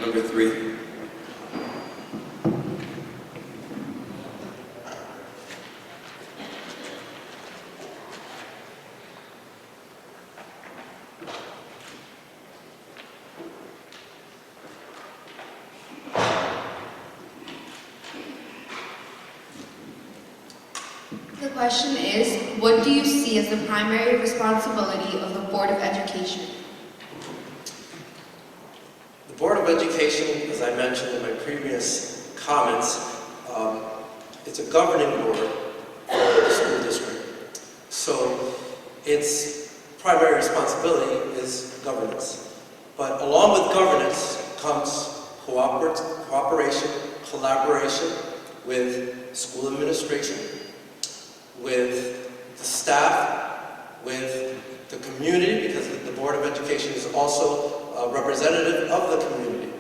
number 3. The question is, what do you see as the primary responsibility of the Board of Education? The Board of Education, as I mentioned in my previous comments, it's a governing board for the school district. So its primary responsibility is governance. But along with governance comes cooperation, collaboration with school administration, with the staff, with the community, because the Board of Education is also a representative of the community.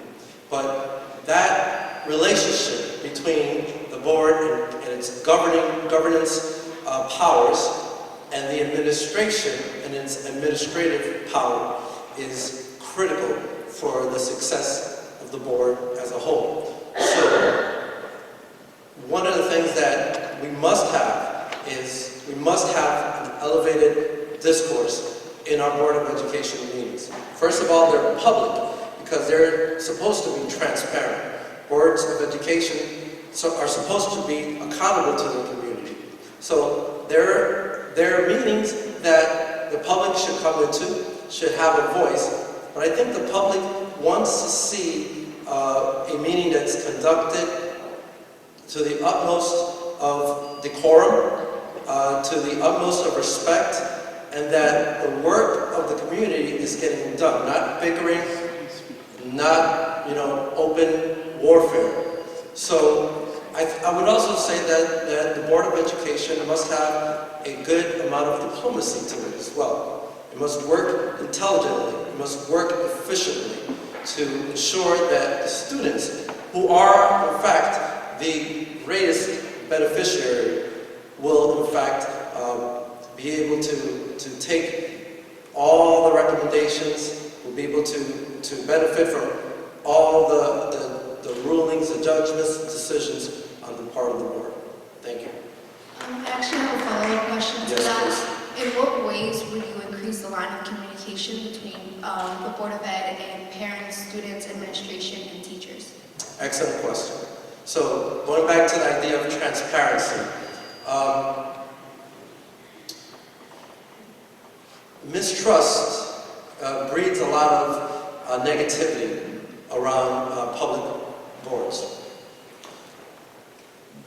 But that relationship between the board and its governance powers and the administration and its administrative power is critical for the success of the board as a whole. So one of the things that we must have is we must have an elevated discourse in our Board of Education meetings. First of all, they're public because they're supposed to be transparent. Boards of education are supposed to be accountable to the community. So there are meetings that the public should come into, should have a voice, but I think the public wants to see a meeting that's conducted to the utmost of decorum, to the utmost of respect, and that the work of the community is getting done, not bickering, not open warfare. So I would also say that the Board of Education must have a good amount of diplomacy to it as well. It must work intelligently, it must work efficiently to ensure that the students, who are in fact the greatest beneficiary, will in fact be able to take all the recommendations, will be able to benefit from all the rulings, the judgments, the decisions on the part of the board. Thank you. I actually have a follow-up question to Yes, that. In what ways would you increase the line of communication between the Board of Ed and parents, students, administration, and teachers? Excellent question. So going back to the idea of transparency, mistrust breeds a lot of negativity around public boards.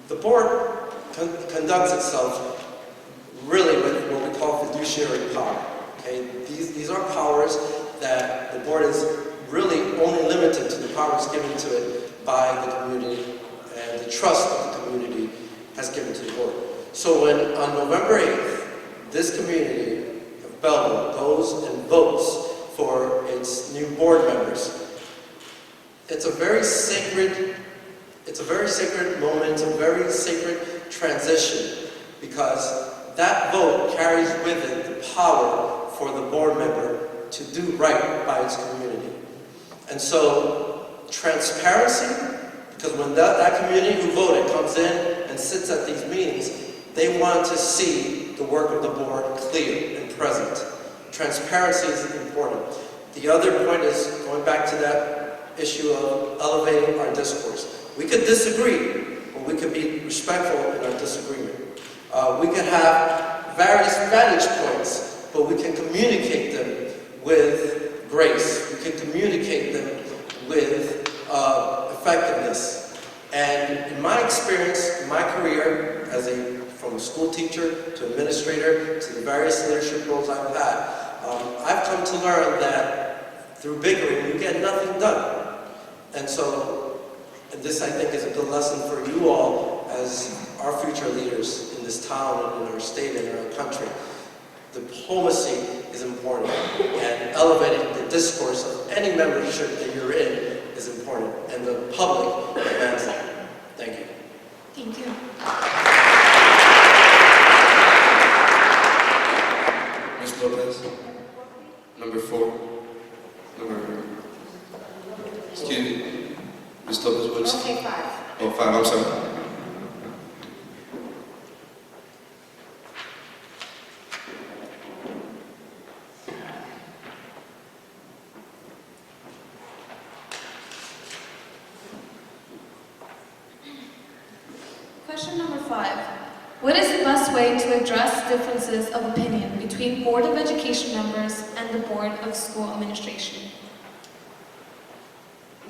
The board conducts itself really with what we call fiduciary power. Okay? These are powers that the board is really only limited to the powers given to it by the community and the trust that the community has given to the board. So when on November 8th, this community of Belleville goes and votes for its new board members, it's a very sacred moment, it's a very sacred transition, because that vote carries with it the power for the board member to do right by its community. And so, transparency, because when that community who voted comes in and sits at these meetings, they want to see the work of the board clear and present. Transparency is important. The other point is, going back to that issue of elevating our discourse. We could disagree, but we could be respectful in our disagreement. We could have various vantage points, but we can communicate them with grace. We can communicate them with effectiveness. And in my experience, in my career, from a school teacher to administrator to the various leadership roles I've had, I've come to learn that through bickering, you get nothing done. And so, this I think is a good lesson for you all as our future leaders in this town and in our state and in our country. Diplomacy is important, and elevating the discourse of any membership that you're in is important, and the public demands that. Thank you. Thank you. Ms. Lopez, number 4. Excuse me. Ms. Lopez, what is Okay, 5. Oh, 5, I'm sorry. Question number 5. What is the best way to address differences of opinion between Board of Education members and the Board of School Administration?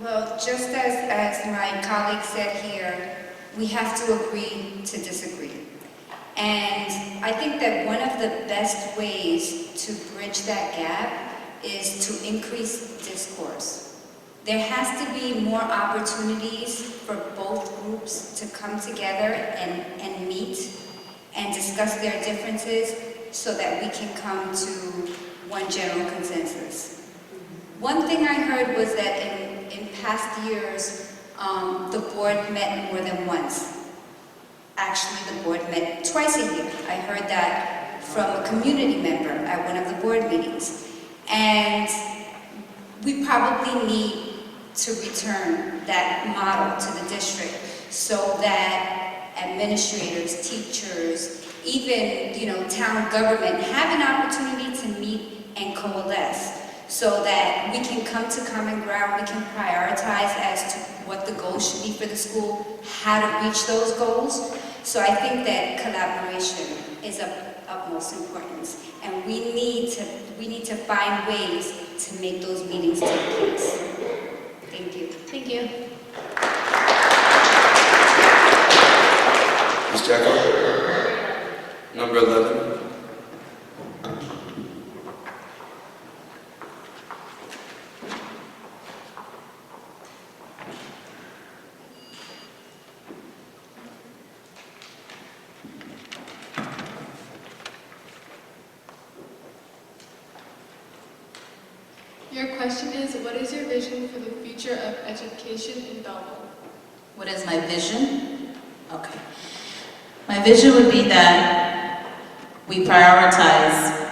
Well, just as my colleague said here, we have to agree to disagree. And I think that one of the best ways to bridge that gap is to increase discourse. There has to be more opportunities for both groups to come together and meet and discuss their differences so that we can come to one general consensus. One thing I heard was that in past years, the board met more than once. Actually, the board met twice a year. I heard that from a community member at one of the board meetings. And we probably need to return that model to the district so that administrators, teachers, even town government have an opportunity to meet and coalesce so that we can come to common ground, we can prioritize as to what the goals should be for the school, how to reach those goals. So I think that collaboration is of utmost importance, and we need to find ways to make those meetings take place. Thank you. Thank you. Ms. Jacko, number 11. Your question is, what is your vision for the future of education in Belleville? What is my vision? Okay. My vision would be that we prioritize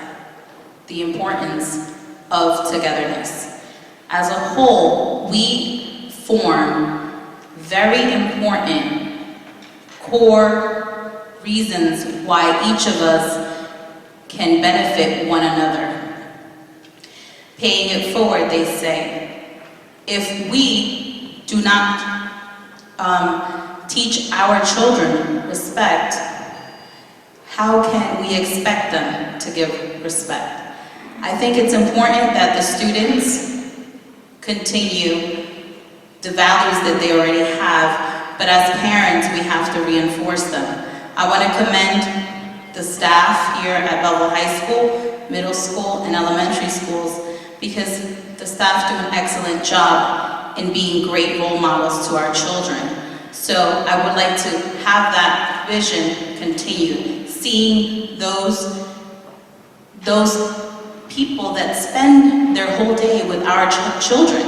the importance of togetherness. As a whole, we form very important core reasons why each of us can benefit one another. Paying it forward, they say, if we do not teach our children respect, how can we expect them to give respect? I think it's important that the students continue the values that they already have, but as parents, we have to reinforce them. I want to commend the staff here at Belleville High School, middle school, and elementary schools, because the staff do an excellent job in being great role models to our children. So I would like to have that vision continue, seeing those people that spend their whole day with our children,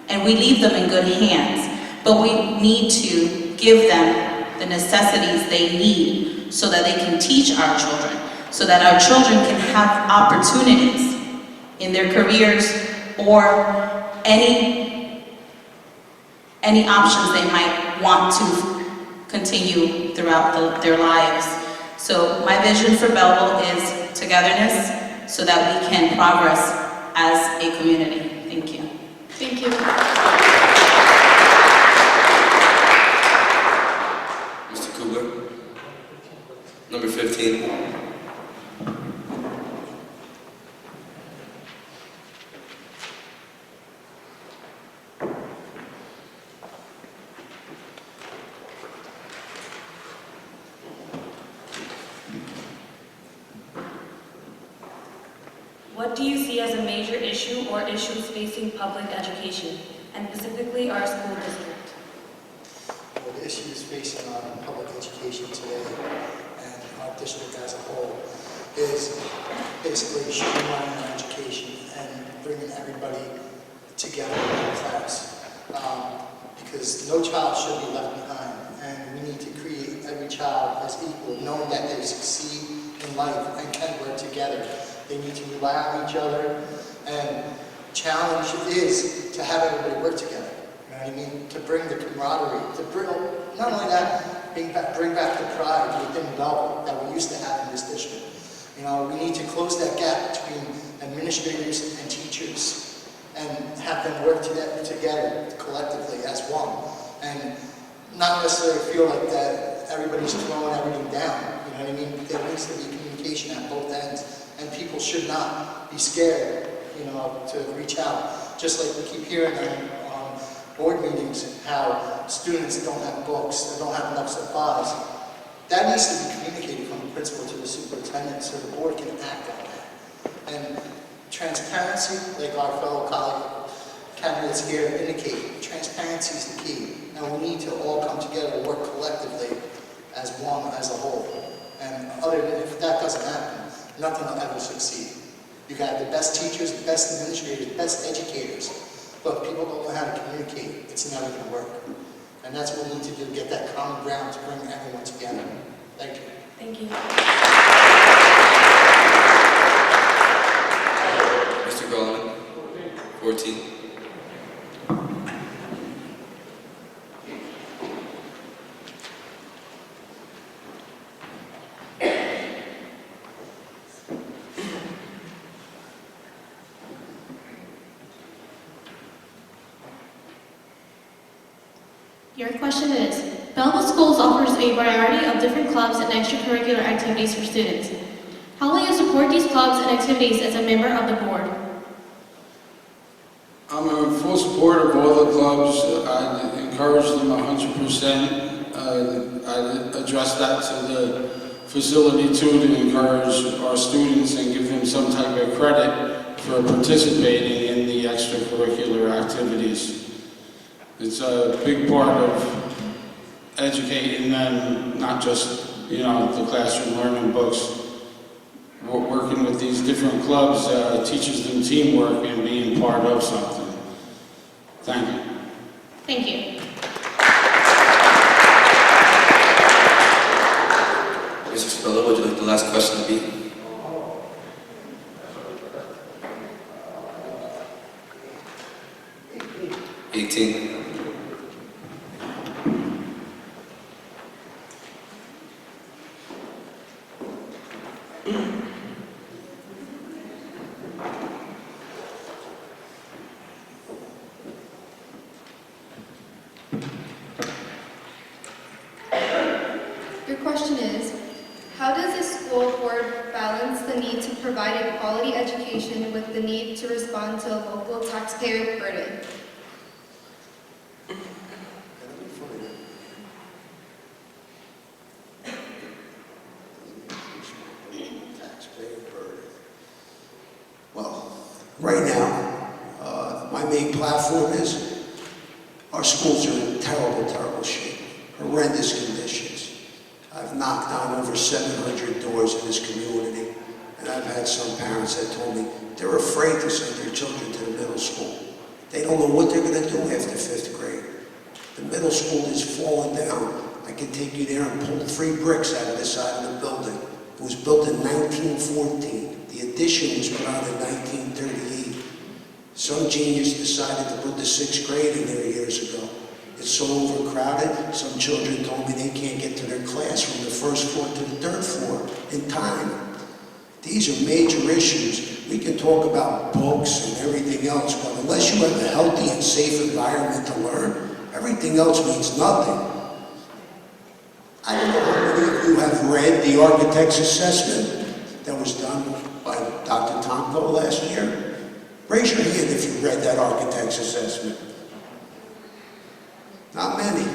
and we leave them in good hands, but we need to give them the necessities they need so that they can teach our children, so that our children can have opportunities in their careers or any options they might want to continue throughout their lives. So my vision for Belleville is togetherness so that we can progress as a community. Thank you. Thank you. Mr. Kubler. Number 15. What do you see as a major issue or issues facing public education, and specifically our school district? Well, the issues facing our public education today and our district as a whole is basically streamlining our education and bringing everybody together in one class. Because no child should be left behind, and we need to create every child as equal, knowing that they succeed in life and can work together. They need to rely on each other, and challenge is to have everybody work together. You know what I mean? To bring the camaraderie, to bring, not only that, bring back the pride within Belleville that we used to have in this district. You know, we need to close that gap between administrators and teachers and have them work together collectively as one. And not necessarily feel like that everybody's throwing everything down. You know what I mean? There needs to be communication at both ends. And people should not be scared, you know, to reach out. Just like we keep hearing on board meetings how students don't have books, they don't have enough supplies. That needs to be communicated from the principal to the superintendent so the board can act on that. And transparency, like our fellow colleague candidates here indicate, transparency is the key. And we need to all come together and work collectively as one, as a whole. And if that doesn't happen, nothing will ever succeed. You got the best teachers, the best administrators, the best educators, but if people don't know how to communicate, it's never going to work. And that's what we need to do, get that common ground to bring everyone together. Thank you. Thank you. Mr. Garland. 14. Your question is, Belleville Schools offers a variety of different clubs and extracurricular activities for students. How will you support these clubs and activities as a member of the board? I'm in full support of all the clubs. I encourage them 100%. I address that to the facility too, to encourage our students and give them some type of credit for participating in the extracurricular activities. It's a big part of educating them, not just, you know, the classroom learning books. Working with these different clubs teaches them teamwork and being part of something. Thank you. Thank you. Mr. Spello, would you like the last question to be? question is, how does the school board balance the need to provide a quality education with the need to respond to a local taxpayer burden? Well, right now, my main platform is our schools are in terrible, terrible shape, horrendous conditions. I've knocked on over 700 doors in this community, and I've had some parents that told me they're afraid to send their children to the middle school. They don't know what they're going to do after 5th grade. The middle school is falling down. I can take you there and pull 3 bricks out of the side of the building. It was built in 1914. The addition was put on in 1938. Some genius decided to put the 6th grade in there years ago. It's so overcrowded, some children told me they can't get to their class from the 1st floor to the 3rd floor in time. These are major issues. We can talk about books and everything else, but unless you have a healthy and safe environment to learn, everything else means nothing. I don't know how many of you have read the architect's assessment that was done by Dr. Tomko last year. Raise your hand if you read that architect's assessment. Not many.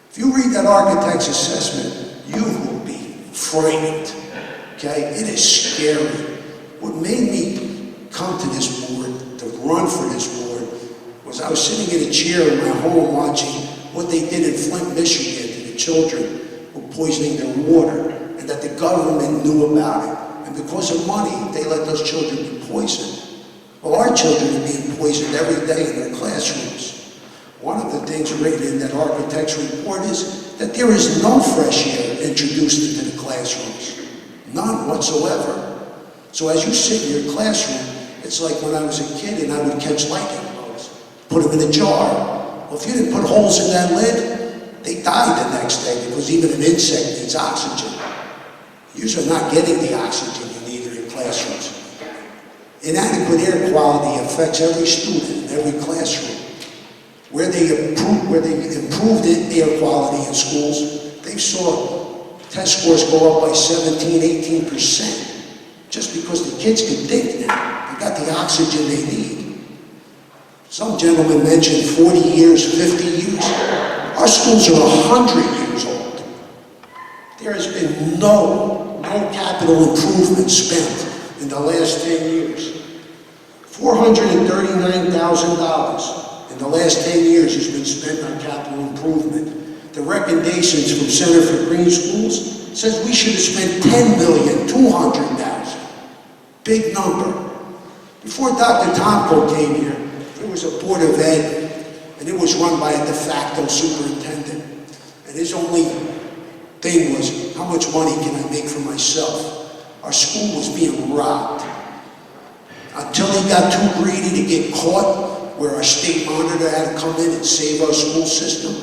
If you read that architect's assessment, you will be frightened, okay? It is scary. What made me come to this board, to run for this board, was I was sitting in a chair in my home watching what they did in Flint, Michigan to the children who were poisoning their water, and that the government knew about it. And because of money, they let those children be poisoned. Well, our children are being poisoned every day in their classrooms. One of the things written in that architect's report is that there is no fresh air introduced into the classrooms. None whatsoever. So as you sit in your classroom, it's like when I was a kid and I would catch lightning bugs, put them in a jar. Well, if you didn't put holes in that lid, they died the next day because even an insect needs oxygen. You are not getting the oxygen you need in your classrooms. Inadequate air quality affects every student in every classroom. Where they improved air quality in schools, they saw test scores go up by 17, 18%, just because the kids could think now. They got the oxygen they need. Some gentleman mentioned 40 years, 50 years. Our schools are 100 years old. There has been no capital improvement spent in the last 10 years. $439,000 in the last 10 years has been spent on capital improvement. The recommendations from Center for Green Schools says we should have spent $10,200,000. Big number. Before Dr. Tomko came here, there was a Board of Ed, and it was run by a de facto superintendent. And his only thing was, how much money can I make for myself? Our school was being robbed. Until he got too greedy to get caught, where our state monitor had to come in and save our school system.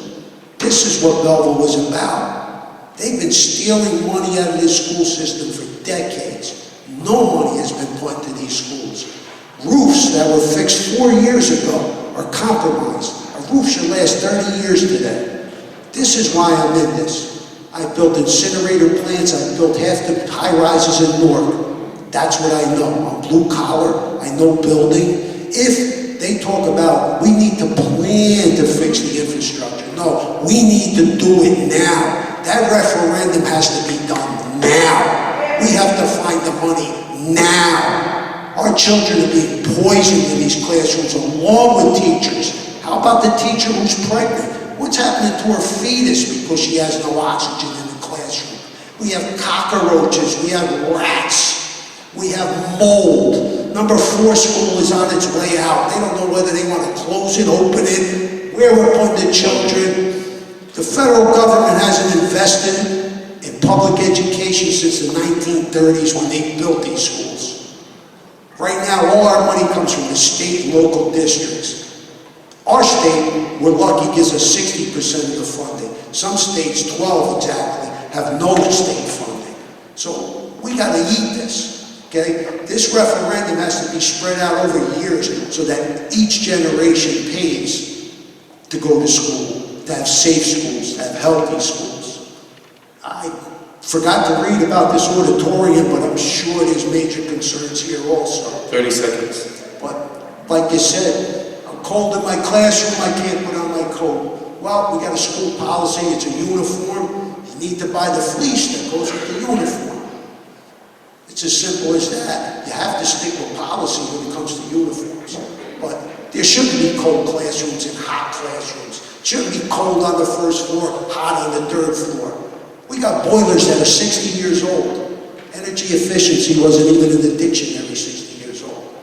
This is what Belleville was about. They've been stealing money out of this school system for decades. No money has been put into these schools. Roofs that were fixed 4 years ago are compromised. A roof should last 30 years today. This is why I'm in this. I built incinerator plants, I built half the high-rises in Newark. That's what I know. I'm blue collar, I know building. If they talk about we need to plan to fix the infrastructure, no, we need to do it now. That referendum has to be done now. We have to find the money now. Our children are being poisoned in these classrooms along with teachers. How about the teacher who's pregnant? What's happening to her fetus because she has no oxygen in the classroom? We have cockroaches, we have rats. We have mold. Number 4 school is on its way out. They don't know whether they want to close it, open it, where we're putting the children. The federal government hasn't invested in public education since the 1930s when they built these schools. Right now, all our money comes from the state and local districts. Our state, we're lucky, gives us 60% of the funding. Some states, 12 exactly, have no state funding. So we got to eat this. Okay? This referendum has to be spread out over years so that each generation pays to go to school, to have safe schools, to have healthy schools. I forgot to read about this auditorium, but I'm sure there's major concerns here also. 30 seconds. But like you said, I'm cold in my classroom, I can't put on my coat. Well, we got a school policy, it's a uniform. You need to buy the fleece that goes with the uniform. It's as simple as that. You have to stick with policy when it comes to uniforms. But there shouldn't be cold classrooms and hot classrooms. It shouldn't be cold on the first floor, hot on the third floor. We got boilers that are 60 years old. Energy efficiency wasn't even in the dictionary 60 years old.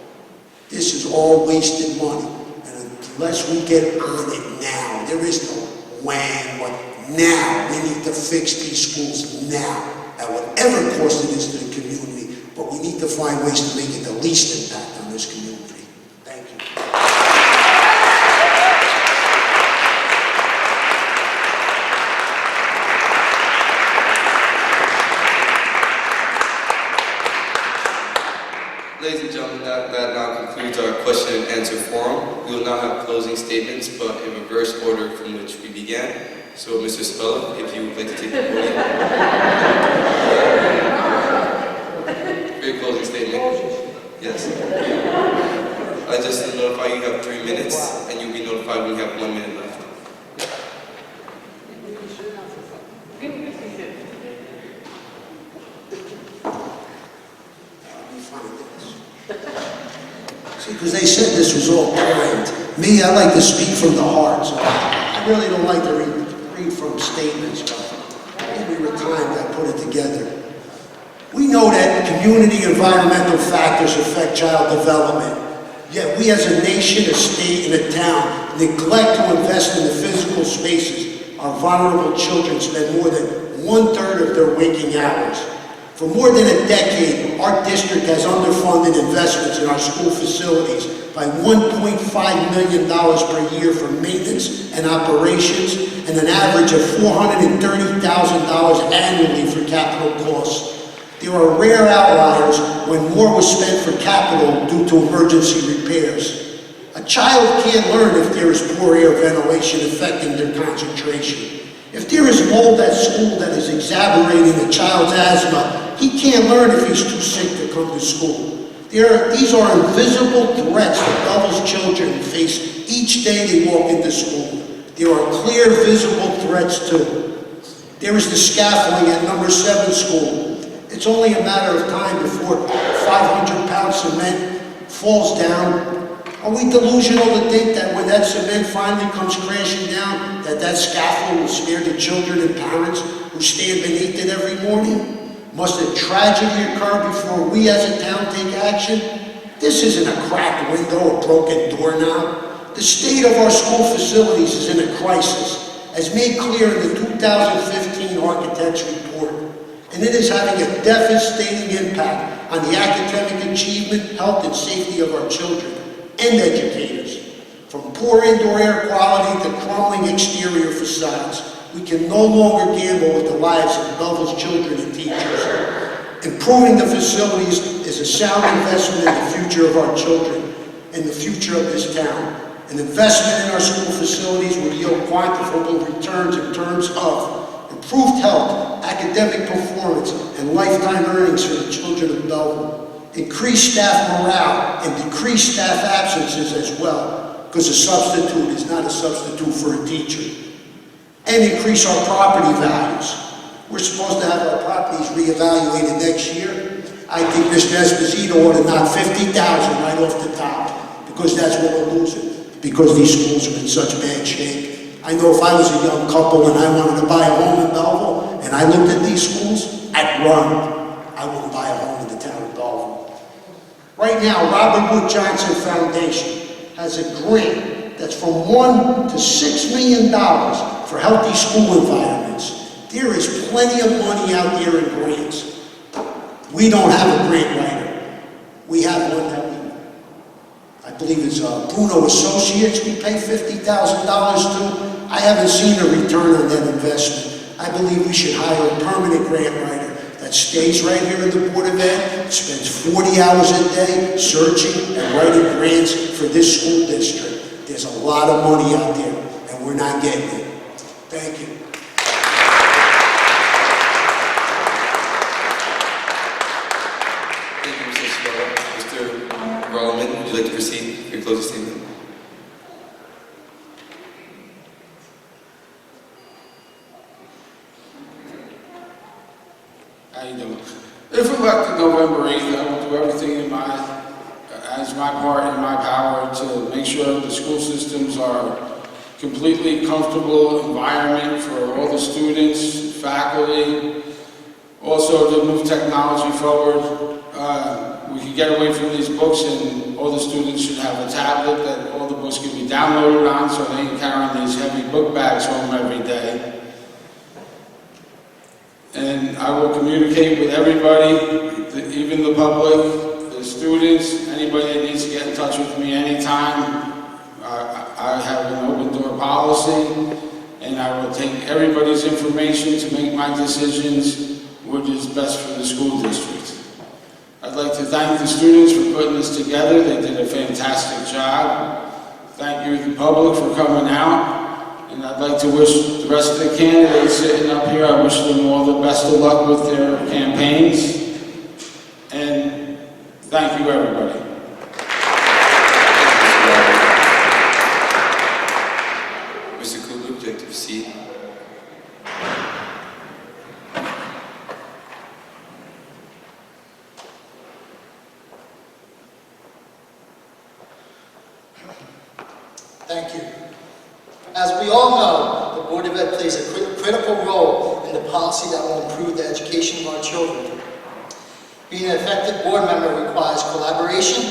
This is all wasted money. And unless we get on it now, there is no when, but now. We need to fix these schools now, at whatever cost it is to the community. But we need to find ways to make it the least impact on this community. Thank you. Ladies and gentlemen, that now concludes our question and answer forum. We will now have closing statements, but in reverse order from which we began. So, Mr. Spella, if you would like to take the podium. For your closing statement. Yes. I just notify you have 3 minutes, and you'll be notified when you have 1 minute left. See, because they said this was all planned. Me, I like to speak from the heart. So I really don't like to read from statements, but maybe with time I put it together. We know that community environmental factors affect child development. Yet we as a nation, a state, and a town neglect to invest in the physical spaces our vulnerable children spend more than 1/3 of their waking hours. For more than a decade, our district has underfunded investments in our school facilities by $1.5 million per year for maintenance and operations, and an average of $430,000 annually for capital costs. There are rare outliers when more was spent for capital due to emergency repairs. A child can't learn if there is poor air ventilation affecting their concentration. If there is mold at school that is exacerbating a child's asthma, he can't learn if he's too sick to come to school. These are invisible threats that Belleville's children face each day they walk into school. There are clear, visible threats too. There is the scaffolding at number 7 school. It's only a matter of time before 500-pound cement falls down. Are we delusional to think that when that cement finally comes crashing down, that scaffold will spare the children and parents who stand beneath it every morning? Must a tragedy occur before we as a town take action? This isn't a cracked window or broken doorknob. The state of our school facilities is in a crisis, as made clear in the 2015 Architects Report. And it is having a devastating impact on the academic achievement, health, and safety of our children and educators. From poor indoor air quality to crumbling exterior facades, we can no longer gamble with the lives of Belleville's children and teachers. Improving the facilities is a sound investment in the future of our children and the future of this town. An investment in our school facilities will yield quantifiable returns in terms of improved health, academic performance, and lifetime earnings for the children of Belleville. Increased staff morale and decreased staff absences as well, because a substitute is not a substitute for a teacher. And increase our property values. We're supposed to have our properties reevaluated next year. I think Mr. Esposito ought to knock $50,000 right off the top, because that's what we're losing, because these schools are in such bad shape. I know if I was a young couple and I wanted to buy a home in Belleville, and I looked at these schools, I'd run. I wouldn't buy a home in the town of Belleville. Right now, Robert Wood Johnson Foundation has a grant that's from $1 to $6 million for healthy school environments. There is plenty of money out there in grants. We don't have a grant writer. We have one that I believe it's Bruno Associates, we pay $50,000 to. I haven't seen a return on that investment. I believe we should hire a permanent grant writer that stays right here in the Board of Ed, spends 40 hours a day searching and writing grants for this school district. There's a lot of money out there, and we're not getting it. Thank you. you like to proceed with your closing statement? How you doing? If elected November 8th, I will do everything as my part in my power to make sure the school systems are completely comfortable environment for all the students, faculty. Also to move technology forward. We can get away from these books and all the students should have a tablet that all the books can be downloaded on so they can carry these heavy book bags home every day. And I will communicate with everybody, even the public, the students, anybody that needs to get in touch with me anytime. I have an open door policy, and I will take everybody's information to make my decisions, which is best for the school district. I'd like to thank the students for putting this together. They did a fantastic job. Thank you, the public, for coming out. And I'd like to wish the rest of the candidates sitting up here, I wish them all the best of luck with their campaigns. And thank you, everybody. Mr. Kugler, would you like to proceed? Thank you. As we all know, the Board of Ed plays a critical role in the policy that will improve the education of our children. Being an effective board member requires collaboration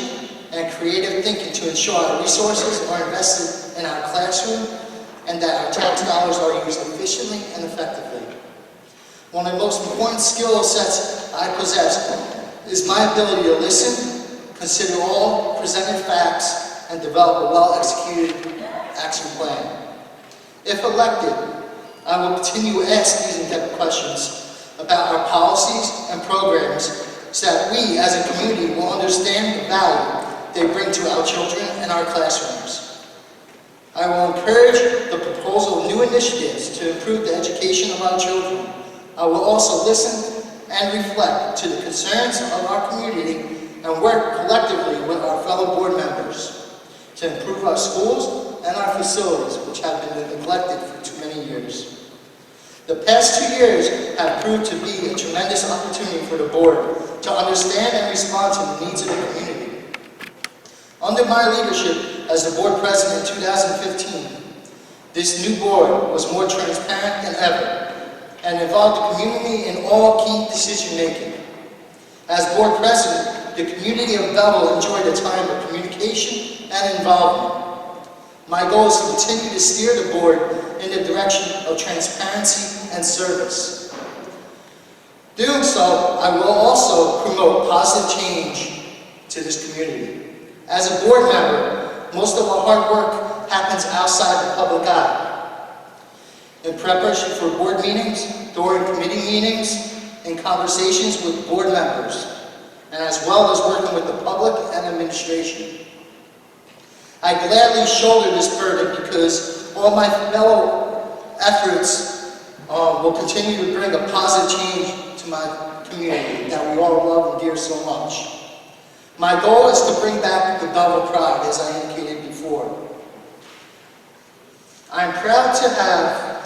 and creative thinking to ensure our resources are invested in our classroom and that our tax dollars are used efficiently and effectively. One of the most important skill sets I possess is my ability to listen, consider all presented facts, and develop a well-executed action plan. If elected, I will continue to ask these in-depth questions about our policies and programs so that we as a community will understand the value they bring to our children and our classrooms. I will encourage the proposal of new initiatives to improve the education of our children. I will also listen and reflect to the concerns of our community and work collectively with our fellow board members to improve our schools and our facilities, which have been neglected for too many years. The past 2 years have proved to be a tremendous opportunity for the board to understand and respond to the needs of the community. Under my leadership as the board president in 2015, this new board was more transparent than ever and involved the community in all key decision-making. As board president, the community of Belleville enjoyed a time of communication and involvement. My goal is to continue to steer the board in the direction of transparency and service. Doing so, I will also promote positive change to this community. As a board member, most of our hard work happens outside the public eye. In preparation for board meetings, during committee meetings, and conversations with board members, and as well as working with the public and administration. I gladly shoulder this burden because all my fellow efforts will continue to bring a positive change to my community that we all love and dear so much. My goal is to bring back the Belleville pride, as I indicated before. I am proud to have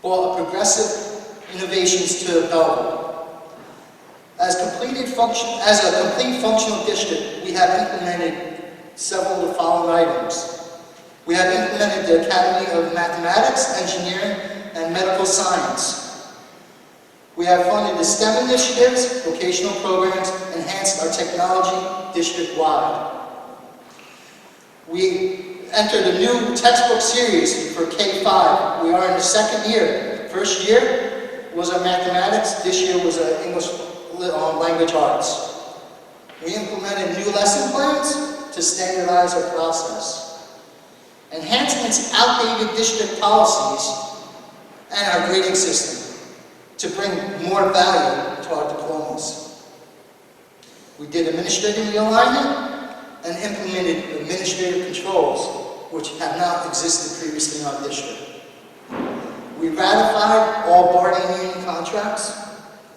brought progressive innovations to Belleville. As a complete functional district, we have implemented several of the following items. We have implemented the Academy of Mathematics, Engineering, and Medical Science. We have funded the STEM initiatives, vocational programs, enhanced our technology district-wide. We entered a new textbook series for K-5. We are in the second year. First year was our mathematics, this year was our English language arts. We implemented new lesson plans to standardize our process. Enhancements to outdated district policies and our grading system to bring more value to our diplomas. We did administrative realignment and implemented administrative controls which have not existed previously in our district. We ratified all bargaining union contracts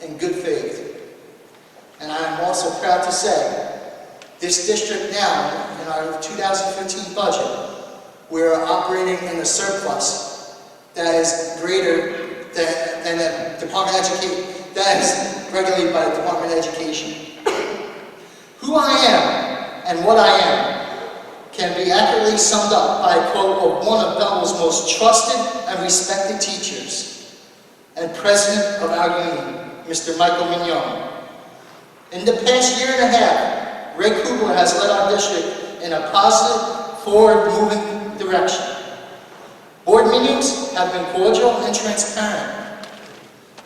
in good faith. And And I am also proud to say, this district now, in our 2015 budget, we're operating in a surplus that is greater than the Department of Education, that is regulated by the Department of Education. Who I am and what I am can be accurately summed up by a quote of one of Belleville's most trusted and respected teachers and president of our union, Mr. Michael Mignon. In the past year and a half, Ray Kugler has led our district in a positive, forward-moving direction. Board meetings have been cordial and transparent.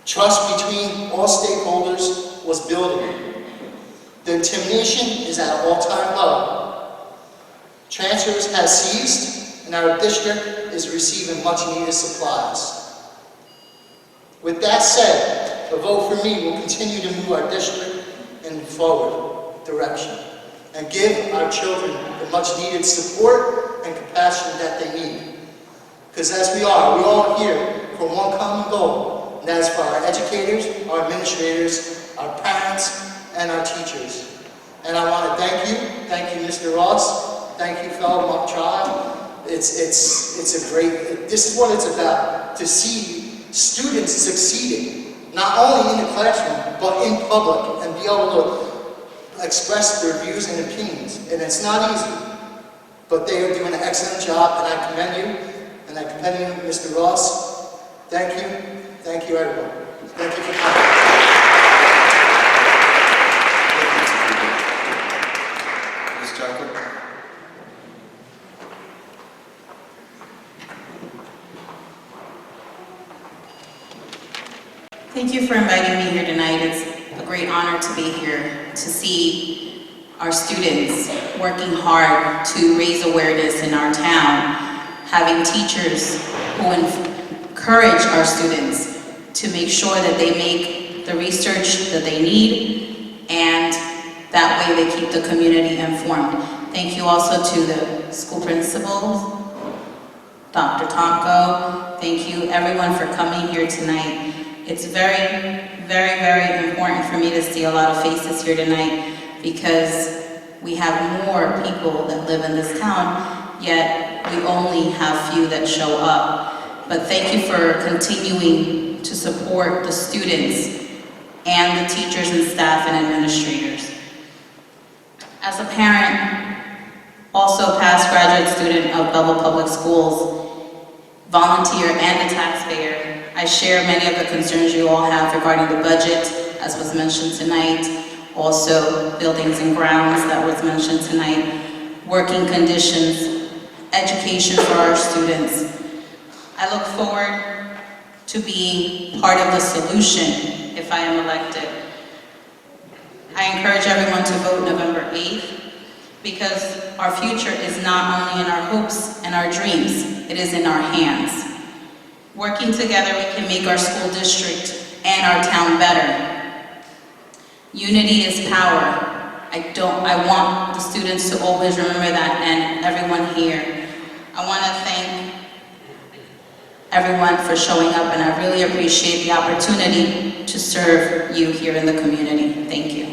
Trust between all stakeholders was building. The intimidation is at an all-time low. Transfers have ceased, and our district is receiving much-needed supplies. With that said, a vote for me will continue to move our district in forward direction and give our children the much-needed support and compassion that they need. Because as we're all here for one common goal, and that is for our educators, our administrators, our parents, and our teachers. And I want to thank you Mr. Ross, thank you fellow mock trial. It's a great, this is what it's about, to see students succeeding, not only in the classroom, but in public, and be able to express their views and opinions. And it's not easy, but they are doing an excellent job, and I commend you, and I commend you, Mr. Ross. Thank you everyone. Thank you for coming. Ms. Jacob? Thank you for inviting me here tonight. It's a great honor to be here to see our students working hard to raise awareness in our town, having teachers who encourage our students to make sure that they make the research that they need, and that way they keep the community informed. Thank you also to the school principals, Dr. Tonko. Thank you everyone for coming here tonight. It's very, very, very important for me to see a lot of faces here tonight, because we have more people that live in this town, yet we only have few that show up. But thank you for continuing to support the students and the teachers and staff and administrators. As a parent, also past graduate student of Belleville Public Schools, volunteer and a taxpayer, I share many of the concerns you all have regarding the budget, as was mentioned tonight, also buildings and grounds that was mentioned tonight, working conditions, education for our students. I look forward to being part of the solution if I am elected. I encourage everyone to vote November 8th, because our future is not only in our hopes and our dreams, it is in our hands. Working together, we can make our school district and our town better. Unity is power. I want the students to always remember that, and everyone here. I want to thank everyone for showing up, and I really appreciate the opportunity to serve you here in the community. Thank you.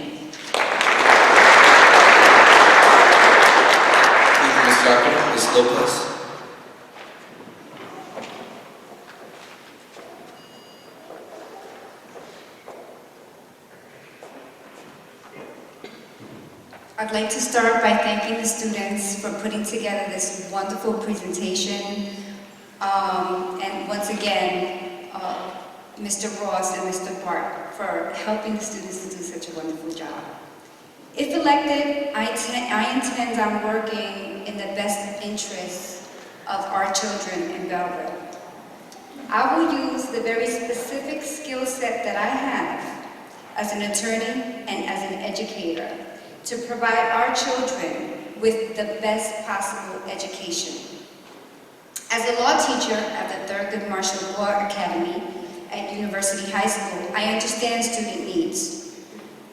Thank you, Ms. Jacob. Ms. Lopez? I'd like to start by thanking the students for putting together this wonderful presentation. And once again, Mr. Ross and Mr. Bart for helping the students to do such a wonderful job. If elected, I intend on working in the best interests of our children in Belleville. I will use the very specific skill set that I have as an attorney and as an educator to provide our children with the best possible education. As a law teacher at the Thurgood Marshall Law Academy at University High School, I understand student needs.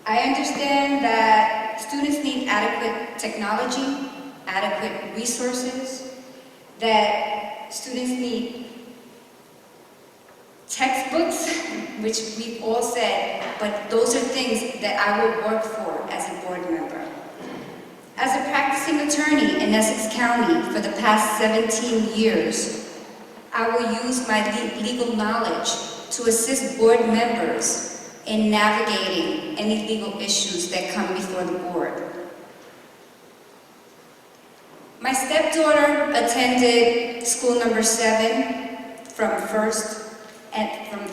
I understand that students need adequate technology, adequate resources, that students need textbooks, which we've all said but those are things that I will work for as a board member. As a practicing attorney in Essex County for the past 17 years, I will use my legal knowledge to assist board members in navigating any legal issues that come before the board. My stepdaughter attended school number 7 from the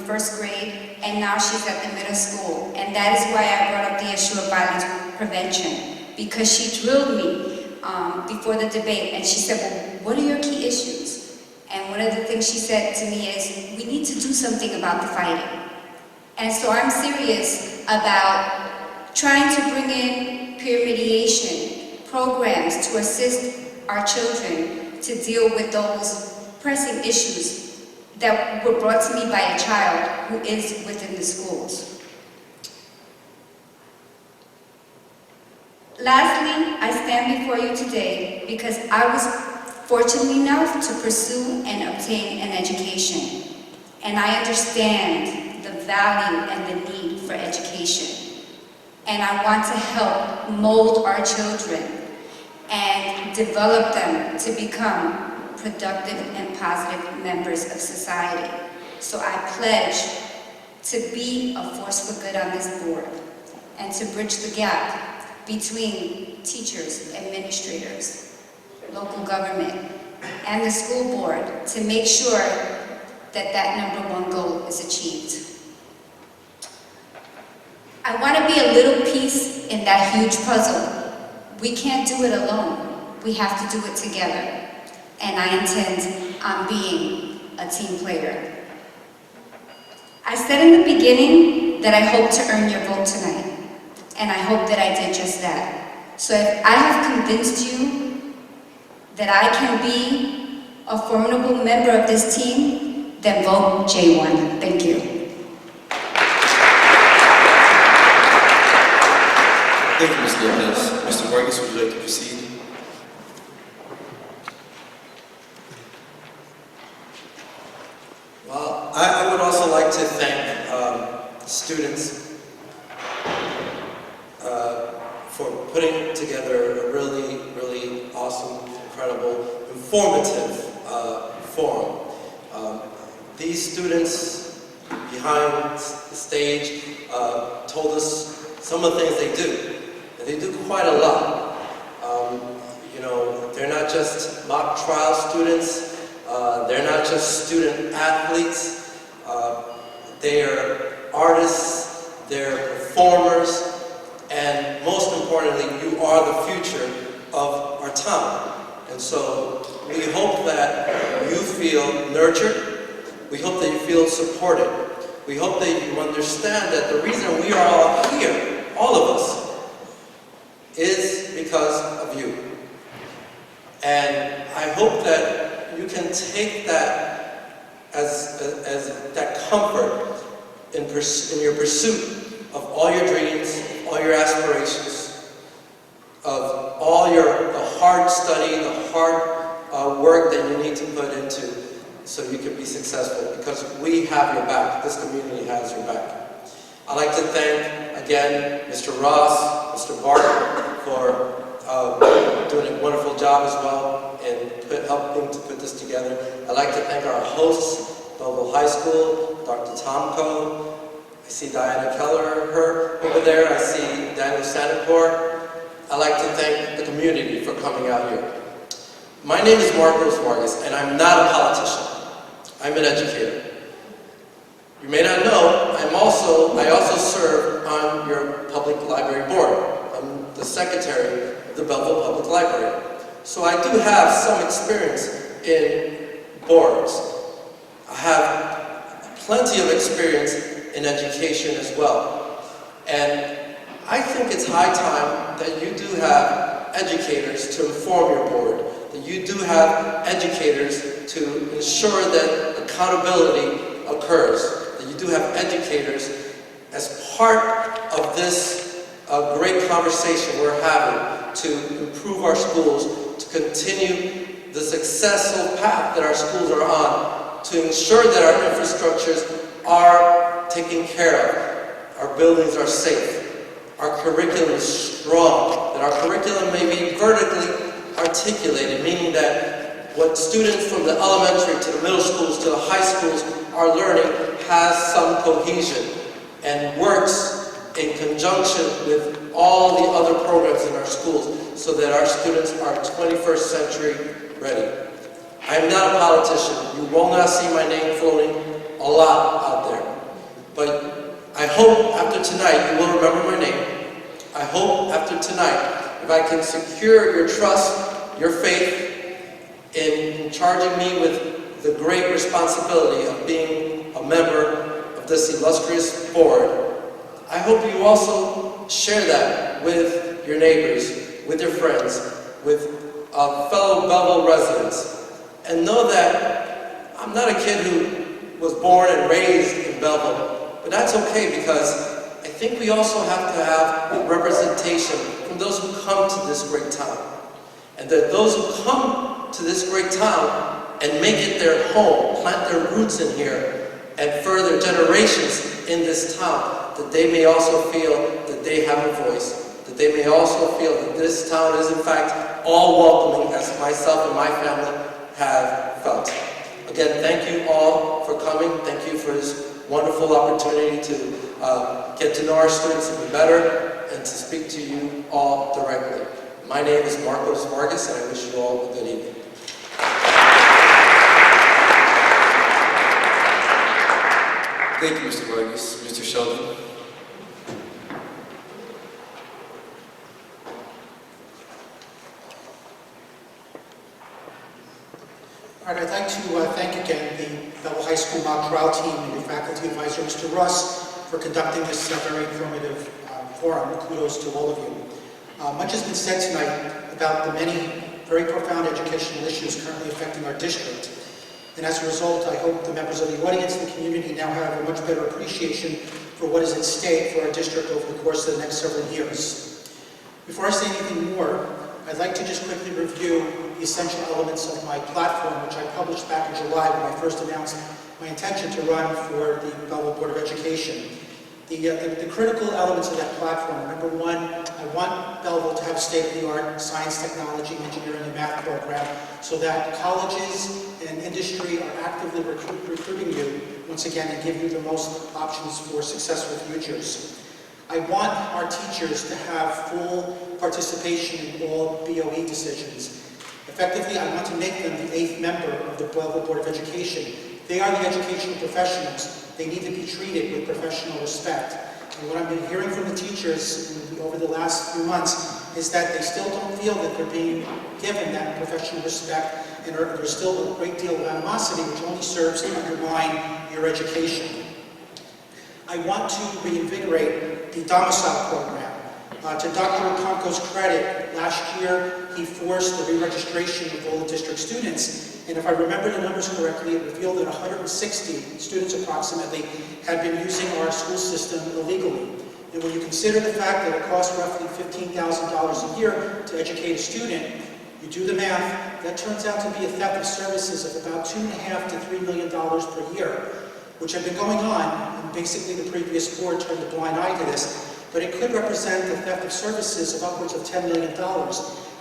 first grade, and now she's at the middle school. And that is why I brought up the issue of violence prevention, because she drilled me before the debate, and she said, well, what are your key issues? And one of the things she said to me is, we need to do something about the fighting. And so I'm serious about trying to bring in peer mediation programs to assist our children to deal with those pressing issues that were brought to me by a child who is within the schools. Lastly, I stand before you today because I was fortunate enough to pursue and obtain an education. And I understand the value and the need for education. And I want to help mold our children and develop them to become productive and positive members of society. So I pledge to be a force for good on this board and to bridge the gap between teachers, administrators, local government, and the school board to make sure that that #1 goal is achieved. I want to be a little piece in that huge puzzle. We can't do it alone. We have to do it together. And I intend on being a team player. I said in the beginning that I hope to earn your vote tonight. And I hope that I did just that. So if I have convinced you that I can be a formidable member of this team, then vote J1. Thank you. Thank you, Ms. Lopez. Mr. Vargas, would you like to proceed? Well, I would also like to thank students for putting together a really, really awesome, incredible, informative forum. These students behind the stage told us some of the things they do. And they do quite a lot. They're not just mock trial students. They're not just student athletes. They are artists. They're performers. And most importantly, you are the future of our town. And so we hope that you feel nurtured. We hope that you feel supported. We hope that you understand that the reason we are all here, all of us, is because of you. And I hope that you can take that as that comfort in your pursuit of all your dreams, all your aspirations, of all the hard study, the hard work that you need to put into so you can be successful, because we have your back. This community has your back. I'd like to thank, again, Mr. Ross, Mr. Barton, for doing a wonderful job as well in helping to put this together. I'd like to thank our hosts, Belleville High School, Dr. Tomko. I see Diana Keller over there. I see Daniel Sanacor. I'd like to thank the community for coming out here. My name is Marcos Vargas, and I'm not a politician. I'm an educator. You may not know, I also serve on your public library board. I'm the secretary of the Belleville Public Library. So I do have some experience in boards. I have plenty of experience in education as well. And I think it's high time that you do have educators to inform your board, that you do have educators to ensure that accountability occurs, that you do have educators as part of this great conversation we're having to improve our schools, to continue the successful path that our schools are on, to ensure that our infrastructures are taken care of. our buildings are safe, our curriculum is strong, that our curriculum may be vertically articulated, meaning that what students from the elementary to the middle schools to the high schools are learning has some cohesion and works in conjunction with all the other programs in our schools so that our students are 21st century ready. I am not a politician. You will not see my name floating a lot out there. But I hope after tonight you will remember my name. I hope after tonight, if I can secure your trust, your faith in charging me with the great responsibility of being a member of this illustrious board, I hope you also share that with your neighbors, with your friends, with fellow Belleville residents, and know that I'm not a kid who was born and raised in Belleville, but that's okay because I think we also have to have representation from those who come to this great town. And that those who come to this great town and make it their home, plant their roots in here, and further generations in this town, that they may also feel that they have a voice, that they may also feel that this town is in fact all welcoming as myself and my family have felt. Again, thank you all for coming. Thank you for this wonderful opportunity to get to know our students even better and to speak to you all directly. My name is Marcos Vargas, and I wish you all a good evening. Thank you, Mr. Vargas. Mr. Sheldon. All right, I'd like to thank again the Belleville High School mock trial team and the faculty advisor, Mr. Russ, for conducting this very informative forum. Kudos to all of you. Much has been said tonight about the many very profound educational issues currently affecting our district. And as a result, I hope the members of the audience and the community now have a much better appreciation for what is at stake for our district over the course of the next several years. Before I say anything more, I'd like to just quickly review the essential elements of my platform, which I published back in July when I first announced my intention to run for the Belleville Board of Education. The critical elements of that platform: number one, I want Belleville to have a state-of-the-art science, technology, engineering, and math program so that colleges and industry are actively recruiting you, once again, and give you the most options for successful futures. I want our teachers to have full participation in all BOE decisions. Effectively, I want to make them the 8th member of the Belleville Board of Education. They are the educational professionals. They need to be treated with professional respect. And what I've been hearing from the teachers over the last few months is that they still don't feel that they're being given that professional respect, and there's still a great deal of animosity, which only serves to undermine your education. I want to reinvigorate the domicile program. To Dr. Okonko's credit, last year he forced the re-registration of all the district students, and if I remember the numbers correctly, it revealed that 160 students approximately had been using our school system illegally. And when you consider the fact that it costs roughly $15,000 a year to educate a student, you do the math, that turns out to be a theft of services of about $2.5 to $3 million per year, which had been going on, and basically the previous board turned a blind eye to this. But it could represent the theft of services of upwards of $10 million.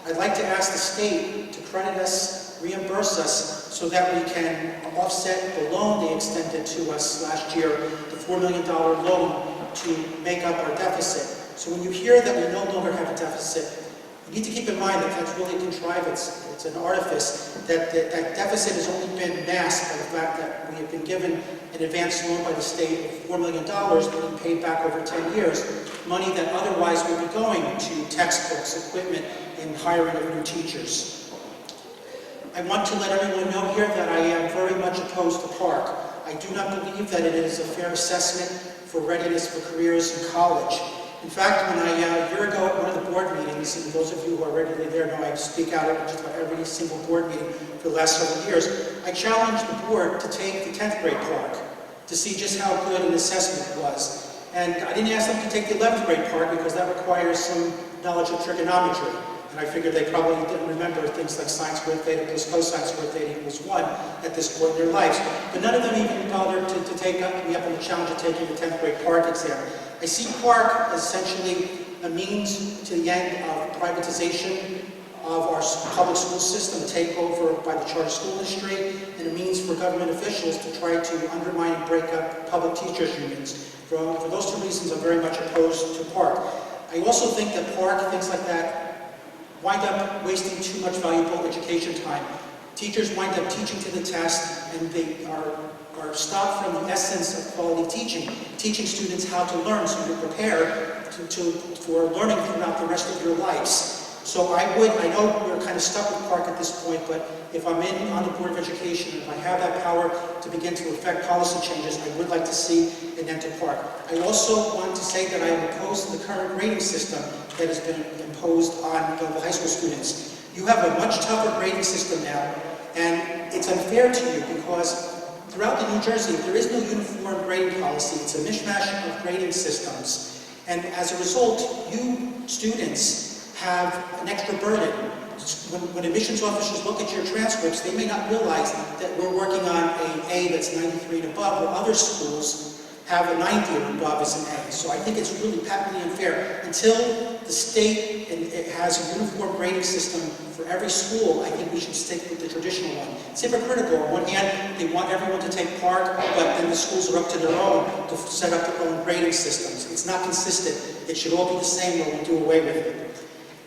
I'd like to ask the state to credit us, reimburse us, so that we can offset the loan they extended to us last year, the $4 million loan, to make up our deficit. So when you hear that we no longer have a deficit, you need to keep in mind that that's really a contrivance. It's an artifice. That deficit has only been masked by the fact that we have been given an advance loan by the state of $4 million being paid back over 10 years, money that otherwise would be going to textbooks, equipment, and hiring of new teachers. I want to let everyone know here that I am very much opposed to PARC. I do not believe that it is a fair assessment for readiness for careers in college. In fact, when I, a year ago at one of the board meetings, and those of you who are regularly there know I speak out at just about every single board meeting for the last several years, I challenged the board to take the 10th grade PARC to see just how good an assessment was. And I didn't ask them to take the 11th grade PARC because that requires some knowledge of trigonometry. And I figured they probably didn't remember things like sine squared theta plus cosine squared theta equals 1 at this point in their lives. But none of them even bothered to take me up on the challenge of taking the 10th grade PARC exam. I see Park as essentially a means to the end of privatization of our public school system, a takeover by the charter school industry, and a means for government officials to try to undermine and break up public teachers' unions. For those two reasons, I'm very much opposed to Park. I also think that Park, things like that, wind up wasting too much valuable education time. Teachers wind up teaching to the test, and they are stopped from the essence of quality teaching students how to learn so you're prepared for learning throughout the rest of your lives. So I know we're kind of stuck with Park at this point, but if I'm on the Board of Education, if I have that power to begin to affect policy changes, I would like to see an end to Park. I also want to say that I am opposed to the current grading system that has been imposed on Belleville High School students. You have a much tougher grading system now, and it's unfair to you because throughout the New Jersey, there is no uniform grading policy. It's a mishmash of grading systems. And as a result, you students have an extra burden. When admissions officers look at your transcripts, they may not realize that we're working on an A that's 93 and above, where other schools have a 90 or above as an A. So I think it's really patently unfair. Until the state has a uniform grading system for every school, I think we should stick with the traditional one. It's hypocritical. On one hand, they want everyone to take Park, but then the schools are up to their own to set up their own grading systems. It's not consistent. It should all be the same or we do away with it.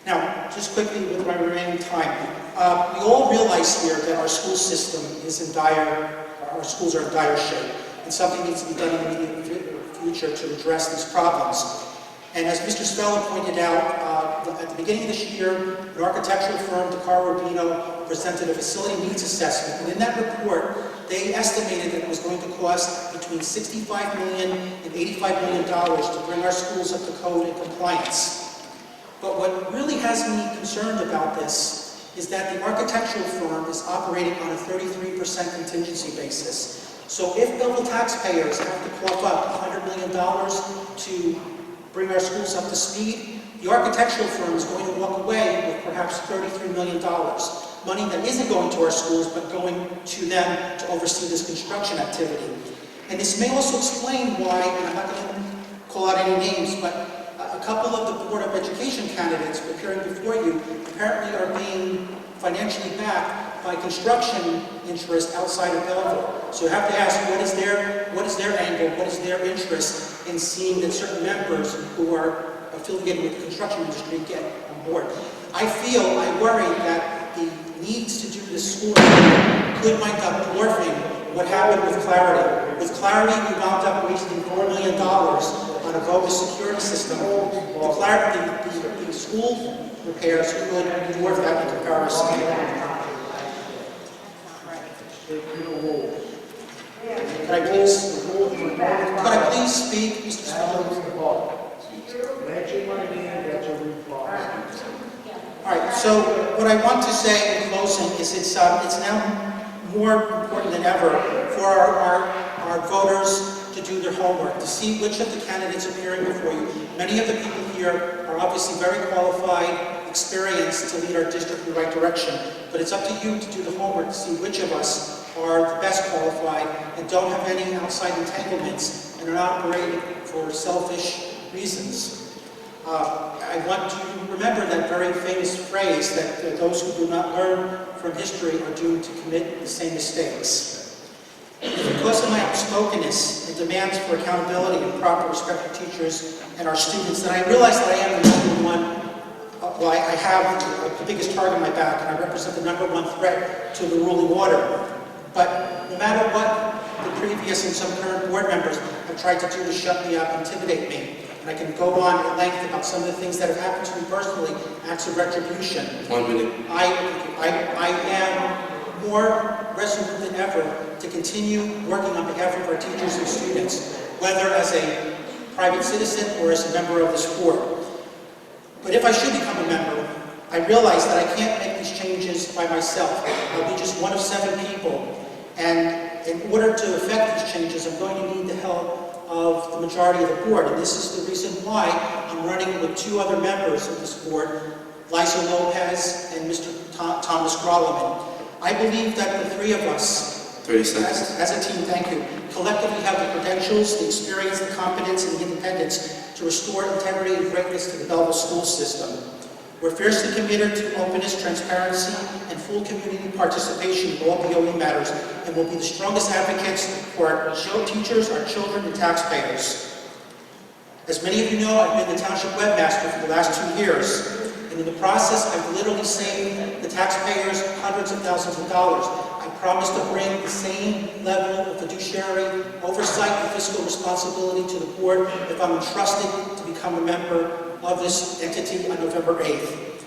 Now, just quickly with my remaining time, we all realize here that our school system is our schools are in dire shape, and something needs to be done in the immediate future to address these problems. And as Mr. Spella pointed out, at the beginning of this year, an architectural firm, DeCaro Rubino, presented a facility needs assessment, and in that report, they estimated that it was going to cost between $65 million and $85 million to bring our schools up to code and compliance. But what really has me concerned about this is that the architectural firm is operating on a 33% contingency basis. So if Belleville taxpayers have to cough up $100 million to bring our schools up to speed, the architectural firm is going to walk away with perhaps $33 million. Money that isn't going to our schools, but going to them to oversee this construction activity. And this may also explain why, and I'm not going to call out any names, but a couple of the Board of Education candidates appearing before you apparently are being financially backed by construction interest outside of Belleville. So you have to ask, what is their angle, what is their interest in seeing that certain members who are affiliated with the construction industry get on board? I worry that the needs to do this school could wind up dwarfing what happened with Clarity. With Clarity, we wound up wasting $4 million on a bogus security system. The school repairs could dwarf that in comparison. Could I please speak, Mr. Speaker? All right, so what I want to say in closing is it's now more important than ever for our voters to do their homework, to see which of the candidates appearing before you. Many of the people here are obviously very qualified, experienced to lead our district in the right direction, but it's up to you to do the homework to see which of us are the best qualified and don't have any outside entanglements and are not operating for selfish reasons. I want to remember that very famous phrase that those who do not learn from history are doomed to commit the same mistakes. Because of my outspokenness and demands for accountability and proper respect for teachers and our students, that I realize that I am the number one, I have the biggest target on my back, and I represent the number one threat to the ruling order. But no matter what the previous and some current board members have tried to do to shut me up, intimidate me, and I can go on at length about some of the things that have happened to me personally, acts of retribution. 1 minute. I am more resolute than ever to continue working on behalf of our teachers and students, whether as a private citizen or as a member of this board. But if I should become a member, I realize that I can't make these changes by myself. I'll be just one of 7 people. And in order to effect these changes, I'm going to need the help of the majority of the board. And this is the reason why I'm running with 2 other members of this board, Liza Lopez and Mr. Thomas Grolleman. I believe that the 3 of us 30 seconds. As a team, thank you. Collectively have the credentials, the experience, the competence, and the independence to restore integrity and greatness to the Belleville school system. We're fiercely committed to openness, transparency, and full community participation in all BOE matters, and will be the strongest advocates for our teachers, our children, and taxpayers. As many of you know, I've been the township webmaster for the last 2 years, and in the process, I've literally saved the taxpayers hundreds of thousands of dollars. I promise to bring the same level of fiduciary oversight and fiscal responsibility to the board if I'm entrusted to become a member of this entity on November 8th.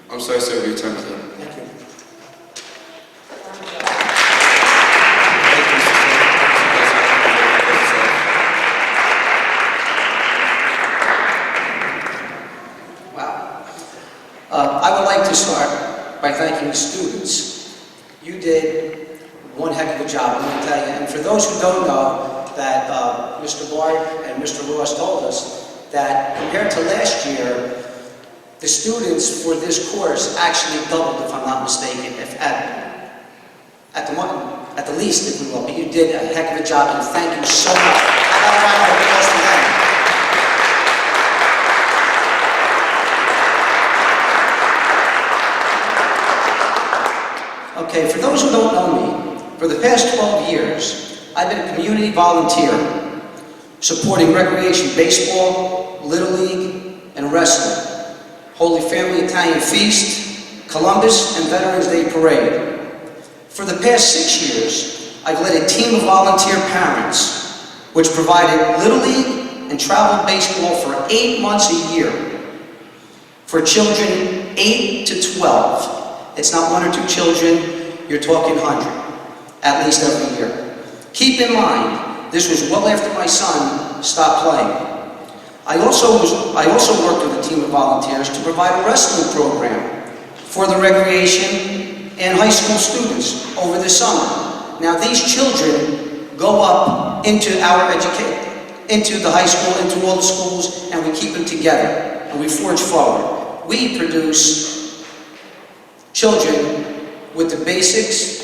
I'm sorry, sir, your time's up. Thank you. I would like to start by thanking the students. You did one heck of a job, let me tell you. And for those who don't know, that Mr. Bart and Mr. Ross told us that compared to last year, the students for this course actually doubled, if I'm not mistaken, if at the least, if we will. But you did a heck of a job, and thank you so much. How about a round of applause for them? Okay, for those who don't know me, for the past 12 years, I've been a community volunteer supporting recreation baseball, Little League, and wrestling, Holy Family Italian Feast, Columbus, and Veterans Day Parade. For the past 6 years, I've led a team of volunteer parents which provided Little League and travel baseball for 8 months a year for children 8 to 12. It's not 1 or 2 children, you're talking 100, at least every year. Keep in mind, this was well after my son stopped playing. I also worked with a team of volunteers to provide a wrestling program for the recreation and high school students over the summer. Now these children go up into into the high school, into all the schools, and we keep them together, and we forge forward. We produce children with the basics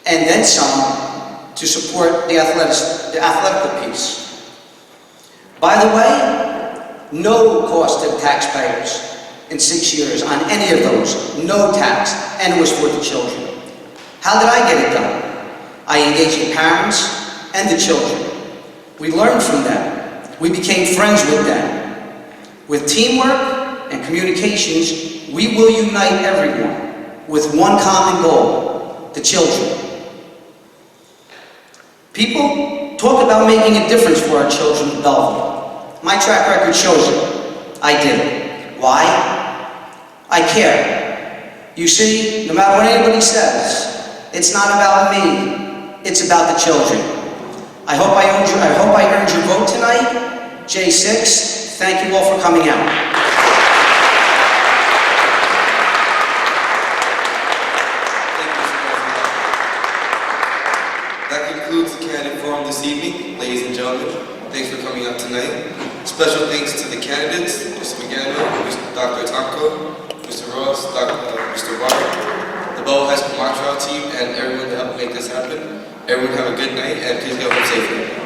and then some to support the athletic piece. By the way, no cost to the taxpayers in 6 years on any of those, no tax, and it was for the children. How did I get it done? I engaged the parents and the children. We learned from them. We became friends with them. With teamwork and communications, we will unite everyone with one common goal, the children. People talk about making a difference for our children in Belleville. My track record shows it. I did it. Why? I care. You see, no matter what anybody says, it's not about me, it's about the children. I hope I earned your vote tonight. J6, thank you all for coming out. That concludes the candidate forum this evening. Ladies and gentlemen, thanks for coming out tonight. Special thanks to the candidates, Mr. McGannon, Dr. Tomko, Mr. Ross, Mr. Bart, the Belleville High School mock trial team, and everyone to help make this happen. Everyone have a good night, and please go home safely.